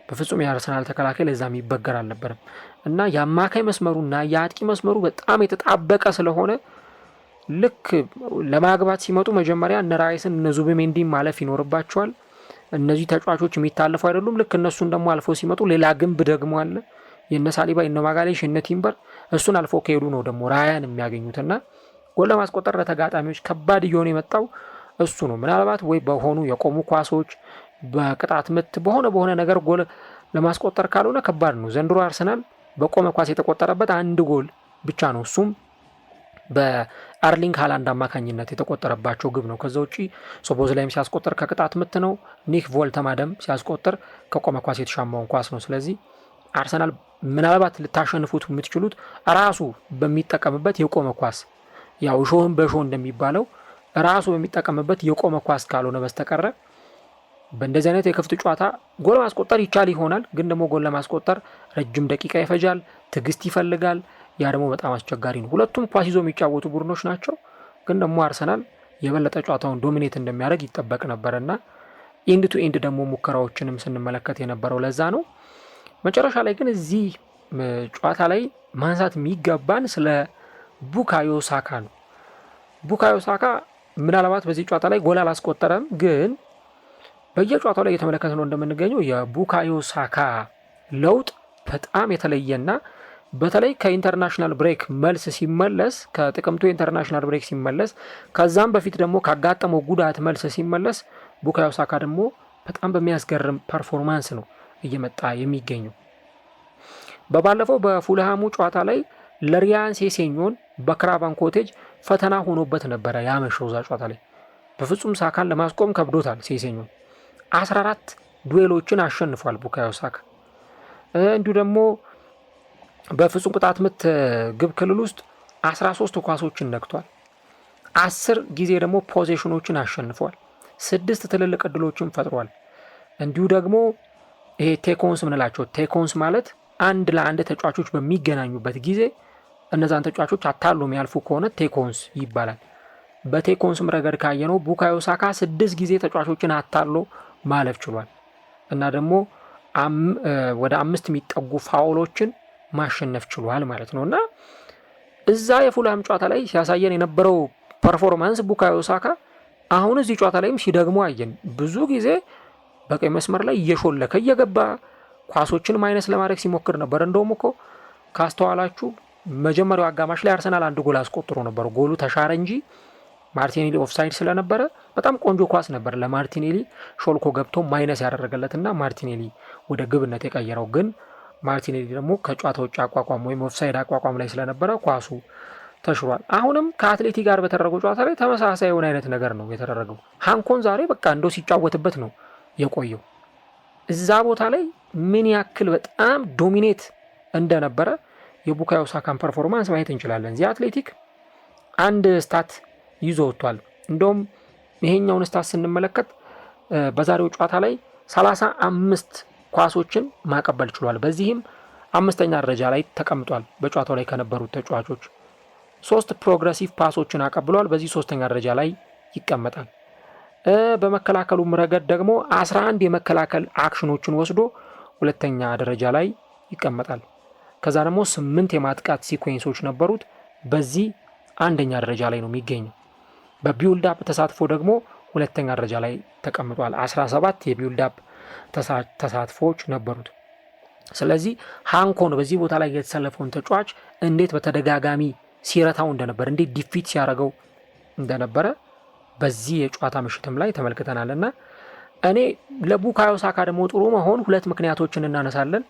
በፍጹም የአርሰናል ተከላካይ ለዛ የሚበገር አልነበረም እና የአማካይ መስመሩና የአጥቂ መስመሩ በጣም የተጣበቀ ስለሆነ ልክ ለማግባት ሲመጡ መጀመሪያ እነ ራይስን እነ ዙቢሜንዲን ማለፍ ይኖርባቸዋል። እነዚህ ተጫዋቾች የሚታለፉ አይደሉም። ልክ እነሱን ደግሞ አልፎ ሲመጡ ሌላ ግንብ ደግሞ አለ። የነ ሳሊባ የነ ማጋሌሽ የነ ቲምበር እሱን አልፎ ከሄዱ ነው ደግሞ ራያን የሚያገኙትና ጎል ለማስቆጠር ለተጋጣሚዎች ከባድ እየሆነ የመጣው እሱ ነው። ምናልባት ወይ በሆኑ የቆሙ ኳሶች በቅጣት ምት በሆነ ነገር ጎል ለማስቆጠር ካልሆነ ከባድ ነው። ዘንድሮ አርሰናል በቆመ ኳስ የተቆጠረበት አንድ ጎል ብቻ ነው። እሱም በአርሊንግ ሃላንድ አማካኝነት የተቆጠረባቸው ግብ ነው። ከዛ ውጪ ሶቦዝ ላይም ሲያስቆጠር ከቅጣት ምት ነው። ኒክ ቮልተማደም ሲያስቆጠር ከቆመ ኳስ የተሻማውን ኳስ ነው። ስለዚህ አርሰናል ምናልባት ልታሸንፉት የምትችሉት ራሱ በሚጠቀምበት የቆመ ኳስ ያው ሾህን በሾህ እንደሚባለው ራሱ በሚጠቀምበት የቆመ ኳስ ካልሆነ በስተቀረ በእንደዚህ አይነት የክፍት ጨዋታ ጎል ማስቆጠር ይቻል ይሆናል። ግን ደግሞ ጎል ለማስቆጠር ረጅም ደቂቃ ይፈጃል፣ ትዕግስት ይፈልጋል። ያ ደግሞ በጣም አስቸጋሪ ነው። ሁለቱም ኳስ ይዞ የሚጫወቱ ቡድኖች ናቸው። ግን ደግሞ አርሰናል የበለጠ ጨዋታውን ዶሚኔት እንደሚያደርግ ይጠበቅ ነበርና ኤንድ ቱ ኤንድ ደግሞ ሙከራዎችንም ስንመለከት የነበረው ለዛ ነው። መጨረሻ ላይ ግን እዚህ ጨዋታ ላይ ማንሳት የሚገባን ስለ ቡካዮ ሳካ ነው። ቡካዮ ሳካ ምናልባት በዚህ ጨዋታ ላይ ጎል አላስቆጠረም፣ ግን በየጨዋታው ላይ እየተመለከተ ነው እንደምንገኘው የቡካዮ ሳካ ለውጥ በጣም የተለየና በተለይ ከኢንተርናሽናል ብሬክ መልስ ሲመለስ ከጥቅምቱ ኢንተርናሽናል ብሬክ ሲመለስ ከዛም በፊት ደግሞ ካጋጠመው ጉዳት መልስ ሲመለስ ቡካዮ ሳካ ደግሞ በጣም በሚያስገርም ፐርፎርማንስ ነው እየመጣ የሚገኘው። በባለፈው በፉልሃሙ ጨዋታ ላይ ለሪያን ሴሴኞን በክራቫን ኮቴጅ ፈተና ሆኖበት ነበረ ያመሸው። እዛ ጨዋታ ላይ በፍጹም ሳካን ለማስቆም ከብዶታል። ሴሴኞን 14 ዱዌሎችን አሸንፏል ቡካዮ ሳካ። እንዲሁ ደግሞ በፍጹም ቅጣት ምት ግብ ክልል ውስጥ 13 ኳሶችን ነክቷል። 10 ጊዜ ደግሞ ፖዚሽኖችን አሸንፏል። 6 ትልልቅ እድሎችን ፈጥሯል። እንዲሁ ደግሞ ይሄ ቴኮንስ ምንላቸው፣ ቴኮንስ ማለት አንድ ለአንድ ተጫዋቾች በሚገናኙበት ጊዜ እነዛን ተጫዋቾች አታሎ የሚያልፉ ከሆነ ቴኮንስ ይባላል። በቴኮንስም ረገድ ካየነው ቡካዮ ሳካ 6 ጊዜ ተጫዋቾችን አታሎ ማለፍ ችሏል እና ደግሞ ወደ 5 የሚጠጉ ፋውሎችን ማሸነፍ ችሏል ማለት ነው። እና እዛ የፉልሃም ጨዋታ ላይ ሲያሳየን የነበረው ፐርፎርማንስ ቡካዮ ሳካ አሁን እዚህ ጨዋታ ላይም ሲደግሞ አየን። ብዙ ጊዜ በቀኝ መስመር ላይ እየሾለከ እየገባ ኳሶችን ማይነስ ለማድረግ ሲሞክር ነበር። እንደውም እኮ ካስተዋላችሁ መጀመሪያው አጋማሽ ላይ አርሰናል 1 ጎል አስቆጥሮ ነበር። ጎሉ ተሻረ እንጂ ማርቲኔሊ ኦፍሳይድ ስለነበረ በጣም ቆንጆ ኳስ ነበር ለማርቲኔሊ ሾልኮ ገብቶ ማይነስ ያደረገለትና ማርቲኔሊ ወደ ግብነት የቀየረው። ግን ማርቲኔሊ ደግሞ ከጨዋታ ውጭ አቋቋም ወይም ኦፍሳይድ አቋቋም ላይ ስለነበረ ኳሱ ተሽሯል። አሁንም ከአትሌቲ ጋር በተደረገው ጨዋታ ላይ ተመሳሳይ የሆነ አይነት ነገር ነው የተደረገው። ሃንኮን ዛሬ በቃ እንደው ሲጫወትበት ነው የቆየው። እዛ ቦታ ላይ ምን ያክል በጣም ዶሚኔት እንደነበረ የቡካዮ ሳካን ፐርፎርማንስ ማየት እንችላለን። ዚ አትሌቲክ አንድ ስታት ይዞ ወጥቷል። እንደውም ይሄኛውን ስታት ስንመለከት በዛሬው ጨዋታ ላይ 35 ኳሶችን ማቀበል ችሏል። በዚህም 5ኛ ደረጃ ላይ ተቀምጧል። በጨዋታው ላይ ከነበሩት ተጫዋቾች 3 ፕሮግረሲቭ ፓሶችን አቀብሏል። በዚህ 3ኛ ደረጃ ላይ ይቀመጣል። በመከላከሉም ረገድ ደግሞ 11 የመከላከል አክሽኖችን ወስዶ 2ኛ ደረጃ ላይ ይቀመጣል። ከዛ ደግሞ 8 የማጥቃት ሲኩዌንሶች ነበሩት። በዚህ 1ኛ ደረጃ ላይ ነው የሚገኘው። በቢውልድ አፕ ተሳትፎ ደግሞ 2ኛ ደረጃ ላይ ተቀምጧል። 17 የቢውልድ አፕ ተሳትፎዎች ነበሩት። ስለዚህ ሃንኮን በዚህ ቦታ ላይ የተሰለፈውን ተጫዋች እንዴት በተደጋጋሚ ሲረታው እንደነበር፣ እንዴት ዲፊት ሲያደርገው እንደነበረ በዚህ የጨዋታ ምሽትም ላይ ተመልክተናልና እኔ ለቡካዮ ሳካ ደግሞ ጥሩ መሆን 2 ምክንያቶችን እናነሳለን።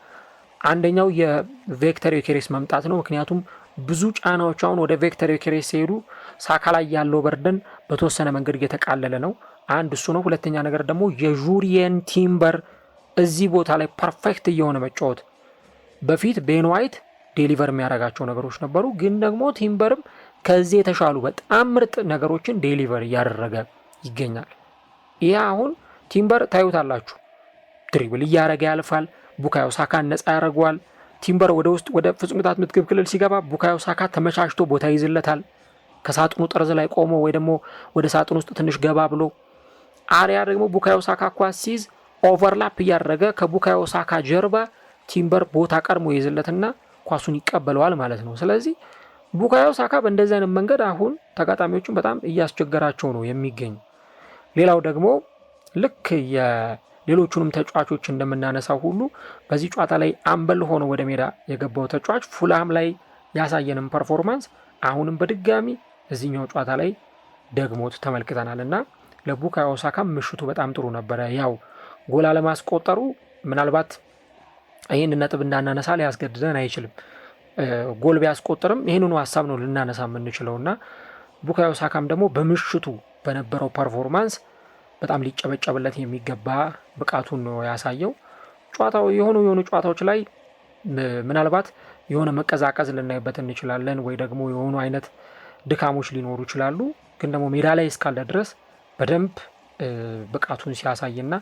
አንደኛው የቪክተር ዮኬሬስ መምጣት ነው። ምክንያቱም ብዙ ጫናዎች አሁን ወደ ቪክተር ዮኬሬስ ሲሄዱ ሳካ ላይ ያለው በርደን በተወሰነ መንገድ እየተቃለለ ነው። አንድ እሱ ነው። 2ኛ ነገር ደግሞ የጁሪየን ቲምበር እዚህ ቦታ ላይ ፐርፌክት እየሆነ መጫወት። በፊት ቤን ዋይት ዴሊቨር የሚያደርጋቸው ነገሮች ነበሩ፣ ግን ደግሞ ቲምበርም ከዚህ የተሻሉ በጣም ምርጥ ነገሮችን ዴሊቨር እያደረገ ይገኛል። ይህ አሁን ቲምበር ታዩታላችሁ፣ ድሪብል እያደረገ ያልፋል፣ ቡካዮ ሳካን ነፃ ያደርገዋል። ቲምበር ወደ ውስጥ ወደ ፍጹም ቅጣት ምት ግብ ክልል ሲገባ ቡካዮ ሳካ ተመቻችቶ ቦታ ይዝለታል። ከሳጥኑ ጠርዝ ላይ ቆሞ ወይ ደግሞ ወደ ሳጥኑ ውስጥ ትንሽ ገባ ብሎ፣ አሪያ ደግሞ ቡካዮ ሳካ ኳስ ሲይዝ ኦቨርላፕ እያደረገ ከቡካዮ ሳካ ጀርባ ቲምበር ቦታ ቀድሞ ይዝለትና ኳሱን ይቀበለዋል ማለት ነው። ስለዚህ ቡካዮ ሳካ በእንደዚህ አይነት መንገድ አሁን ተጋጣሚዎቹን በጣም እያስቸገራቸው ነው የሚገኙ። ሌላው ደግሞ ልክ የሌሎቹንም ተጫዋቾች እንደምናነሳው ሁሉ በዚህ ጨዋታ ላይ አምበል ሆኖ ወደ ሜዳ የገባው ተጫዋች ፉልሃም ላይ ያሳየንም ፐርፎርማንስ አሁንም በድጋሚ እዚህኛው ጨዋታ ላይ ደግሞት ተመልክተናል እና ለቡካዮ ሳካ ምሽቱ በጣም ጥሩ ነበረ። ያው ጎል አለማስቆጠሩ ምናልባት ይህን ነጥብ እንዳናነሳ ሊያስገድደን አይችልም። ጎል ቢያስቆጥርም ይህንኑ ሀሳብ ነው ልናነሳ የምንችለው እና ቡካዮ ሳካም ደግሞ በምሽቱ በነበረው ፐርፎርማንስ በጣም ሊጨበጨብለት የሚገባ ብቃቱን ነው ያሳየው። ጨዋታው የሆኑ ጨዋታዎች ላይ ምናልባት የሆነ መቀዛቀዝ ልናይበት እንችላለን፣ ወይ ደግሞ የሆኑ አይነት ድካሞች ሊኖሩ ይችላሉ። ግን ደግሞ ሜዳ ላይ እስካለ ድረስ በደንብ ብቃቱን ሲያሳይና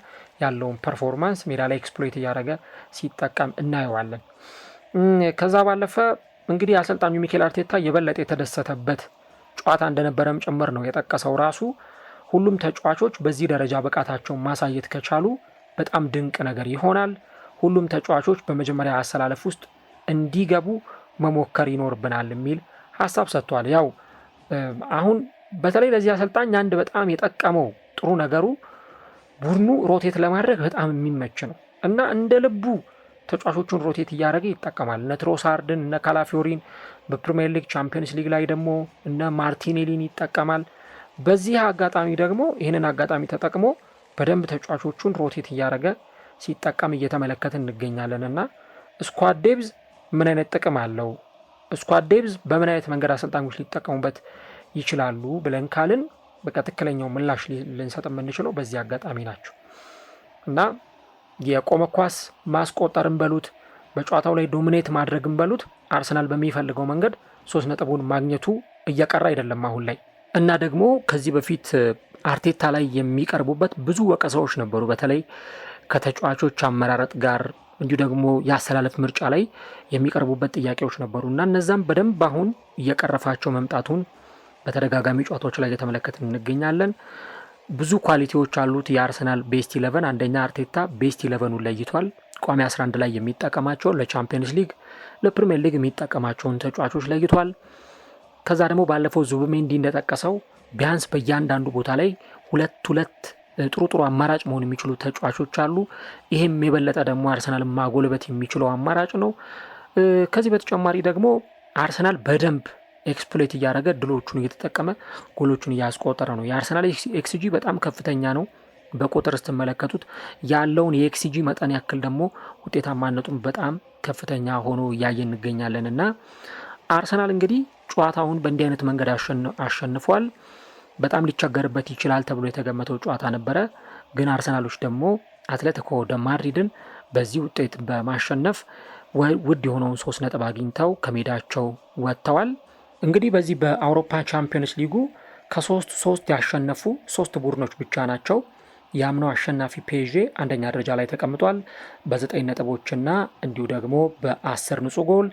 ያለውን ፐርፎርማንስ ሜዳ ላይ ኤክስፕሎይት እያደረገ ሲጠቀም እናየዋለን። ከዛ ባለፈ እንግዲህ አሰልጣኙ ሚኬል አርቴታ የበለጠ የተደሰተበት ጨዋታ እንደነበረም ጭምር ነው የጠቀሰው ራሱ። ሁሉም ተጫዋቾች በዚህ ደረጃ ብቃታቸውን ማሳየት ከቻሉ በጣም ድንቅ ነገር ይሆናል። ሁሉም ተጫዋቾች በመጀመሪያ አሰላለፍ ውስጥ እንዲገቡ መሞከር ይኖርብናል የሚል ሀሳብ ሰጥቷል። ያው አሁን በተለይ ለዚህ አሰልጣኝ አንድ በጣም የጠቀመው ጥሩ ነገሩ ቡድኑ ሮቴት ለማድረግ በጣም የሚመች ነው እና እንደ ልቡ ተጫዋቾቹን ሮቴት እያደረገ ይጠቀማል። እነ ትሮሳርድን እነ ካላፊዮሪን በፕሪሚየር ሊግ ቻምፒየንስ ሊግ ላይ ደግሞ እነ ማርቲኔሊን ይጠቀማል። በዚህ አጋጣሚ ደግሞ ይህንን አጋጣሚ ተጠቅሞ በደንብ ተጫዋቾቹን ሮቴት እያደረገ ሲጠቀም እየተመለከትን እንገኛለን እና ስኳድ ዴብዝ ምን አይነት ጥቅም አለው? ስኳድ ዴብዝ በምን አይነት መንገድ አሰልጣኞች ሊጠቀሙበት ይችላሉ ብለን ካልን በቃ ትክክለኛው ምላሽ ልንሰጥ የምንችለው በዚህ አጋጣሚ ናቸው እና የቆመ ኳስ ማስቆጠርን በሉት በጨዋታው ላይ ዶሚኔት ማድረግን በሉት አርሰናል በሚፈልገው መንገድ 3 ነጥቡን ማግኘቱ እየቀረ አይደለም አሁን ላይ እና ደግሞ ከዚህ በፊት አርቴታ ላይ የሚቀርቡበት ብዙ ወቀሳዎች ነበሩ። በተለይ ከተጫዋቾች አመራረጥ ጋር እንዲሁ ደግሞ የአሰላለፍ ምርጫ ላይ የሚቀርቡበት ጥያቄዎች ነበሩ እና እነዛም በደንብ አሁን እየቀረፋቸው መምጣቱን በተደጋጋሚ ጨዋታዎች ላይ እየተመለከትን እንገኛለን። ብዙ ኳሊቲዎች አሉት የአርሰናል ቤስት 11። አንደኛ አርቴታ ቤስት 11ን ለይቷል። ቋሚ 11 ላይ የሚጠቀማቸውን ለቻምፒየንስ ሊግ ለፕሪሚየር ሊግ የሚጠቀማቸውን ተጫዋቾች ለይቷል። ከዛ ደግሞ ባለፈው ዙቢሜንዲ እንደጠቀሰው ቢያንስ በእያንዳንዱ ቦታ ላይ ሁለት ጥሩ አማራጭ መሆን የሚችሉ ተጫዋቾች አሉ። ይሄም የበለጠ ደግሞ አርሰናል ማጎልበት የሚችለው አማራጭ ነው። ከዚህ በተጨማሪ ደግሞ አርሰናል በደንብ ኤክስፕሎይት እያደረገ ድሎቹን እየተጠቀመ ጎሎቹን እያስቆጠረ ነው። የአርሰናል ኤክስጂ በጣም ከፍተኛ ነው። በቁጥር ስትመለከቱት ያለውን የኤክስጂ መጠን ያክል ደግሞ ውጤታማነቱን በጣም ከፍተኛ ሆኖ እያየን እንገኛለን እና አርሰናል እንግዲህ ጨዋታውን በእንዲህ አይነት መንገድ አሸንፏል። በጣም ሊቸገርበት ይችላል ተብሎ የተገመተው ጨዋታ ነበረ። ግን አርሰናሎች ደግሞ አትሌቲኮ ደ ማድሪድን በዚህ ውጤት በማሸነፍ ውድ የሆነውን 3 ነጥብ አግኝተው ከሜዳቸው ወጥተዋል። እንግዲህ በዚህ በአውሮፓ ቻምፒየንስ ሊጉ ከ3 ያሸነፉ 3 ቡድኖች ብቻ ናቸው። የአምናው አሸናፊ ፔዤ አንደኛ ደረጃ ላይ ተቀምጧል በ9 ነጥቦችና እንዲሁ ደግሞ በ10 ንጹህ ጎል።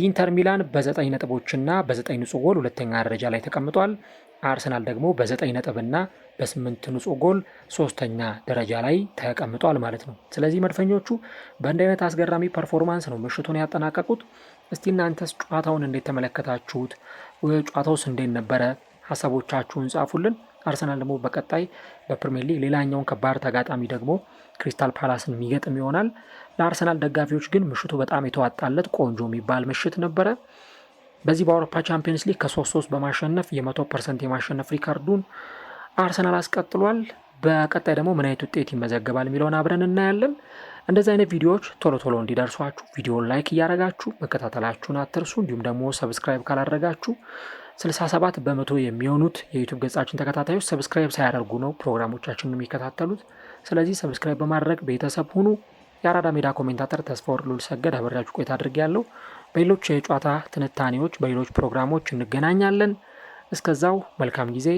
ኢንተር ሚላን በ9 ነጥቦችና በ9 ንጹህ ጎል ሁለተኛ ደረጃ ላይ ተቀምጧል። አርሰናል ደግሞ በ9 ነጥብና በ8 ንጹህ ጎል ሶስተኛ ደረጃ ላይ ተቀምጧል ማለት ነው። ስለዚህ መድፈኞቹ በእንዲህ አይነት አስገራሚ ፐርፎርማንስ ነው ምሽቱን ያጠናቀቁት። እስቲ እናንተስ ጨዋታውን እንዴት ተመለከታችሁት? ጨዋታውስ እንዴት ነበረ? ሀሳቦቻችሁን ጻፉልን። አርሰናል ደግሞ በቀጣይ በፕሪሚየር ሊግ ሌላኛውን ከባድ ተጋጣሚ ደግሞ ክሪስታል ፓላስን የሚገጥም ይሆናል። ለአርሰናል ደጋፊዎች ግን ምሽቱ በጣም የተዋጣለት ቆንጆ የሚባል ምሽት ነበረ። በዚህ በአውሮፓ ቻምፒየንስ ሊግ ከ3-3 በማሸነፍ የ100% የማሸነፍ ሪካርዱን አርሰናል አስቀጥሏል። በቀጣይ ደግሞ ምን አይነት ውጤት ይመዘገባል የሚለውን አብረን እናያለን። እንደዚህ አይነት ቪዲዮዎች ቶሎ እንዲደርሷችሁ ቪዲዮን ላይክ እያደረጋችሁ መከታተላችሁን አትርሱ። እንዲሁም ደግሞ ሰብስክራይብ ካላደረጋችሁ 67% የሚሆኑት የዩቲዩብ ገጻችን ተከታታዮች ሰብስክራይብ ሳያደርጉ ነው ፕሮግራሞቻችንን የሚከታተሉት። ስለዚህ ሰብስክራይብ በማድረግ ቤተሰብ ሁኑ። የአራዳ ሜዳ ኮሜንታተር ተስፋወርቅ ሉልሰገድ አብሬያችሁ ቆይታ አድርጌያለሁ። በሌሎች የጨዋታ ትንታኔዎች በሌሎች ፕሮግራሞች እንገናኛለን። እስከዛው መልካም ጊዜ፣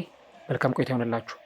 መልካም ቆይታ ይሆንላችሁ።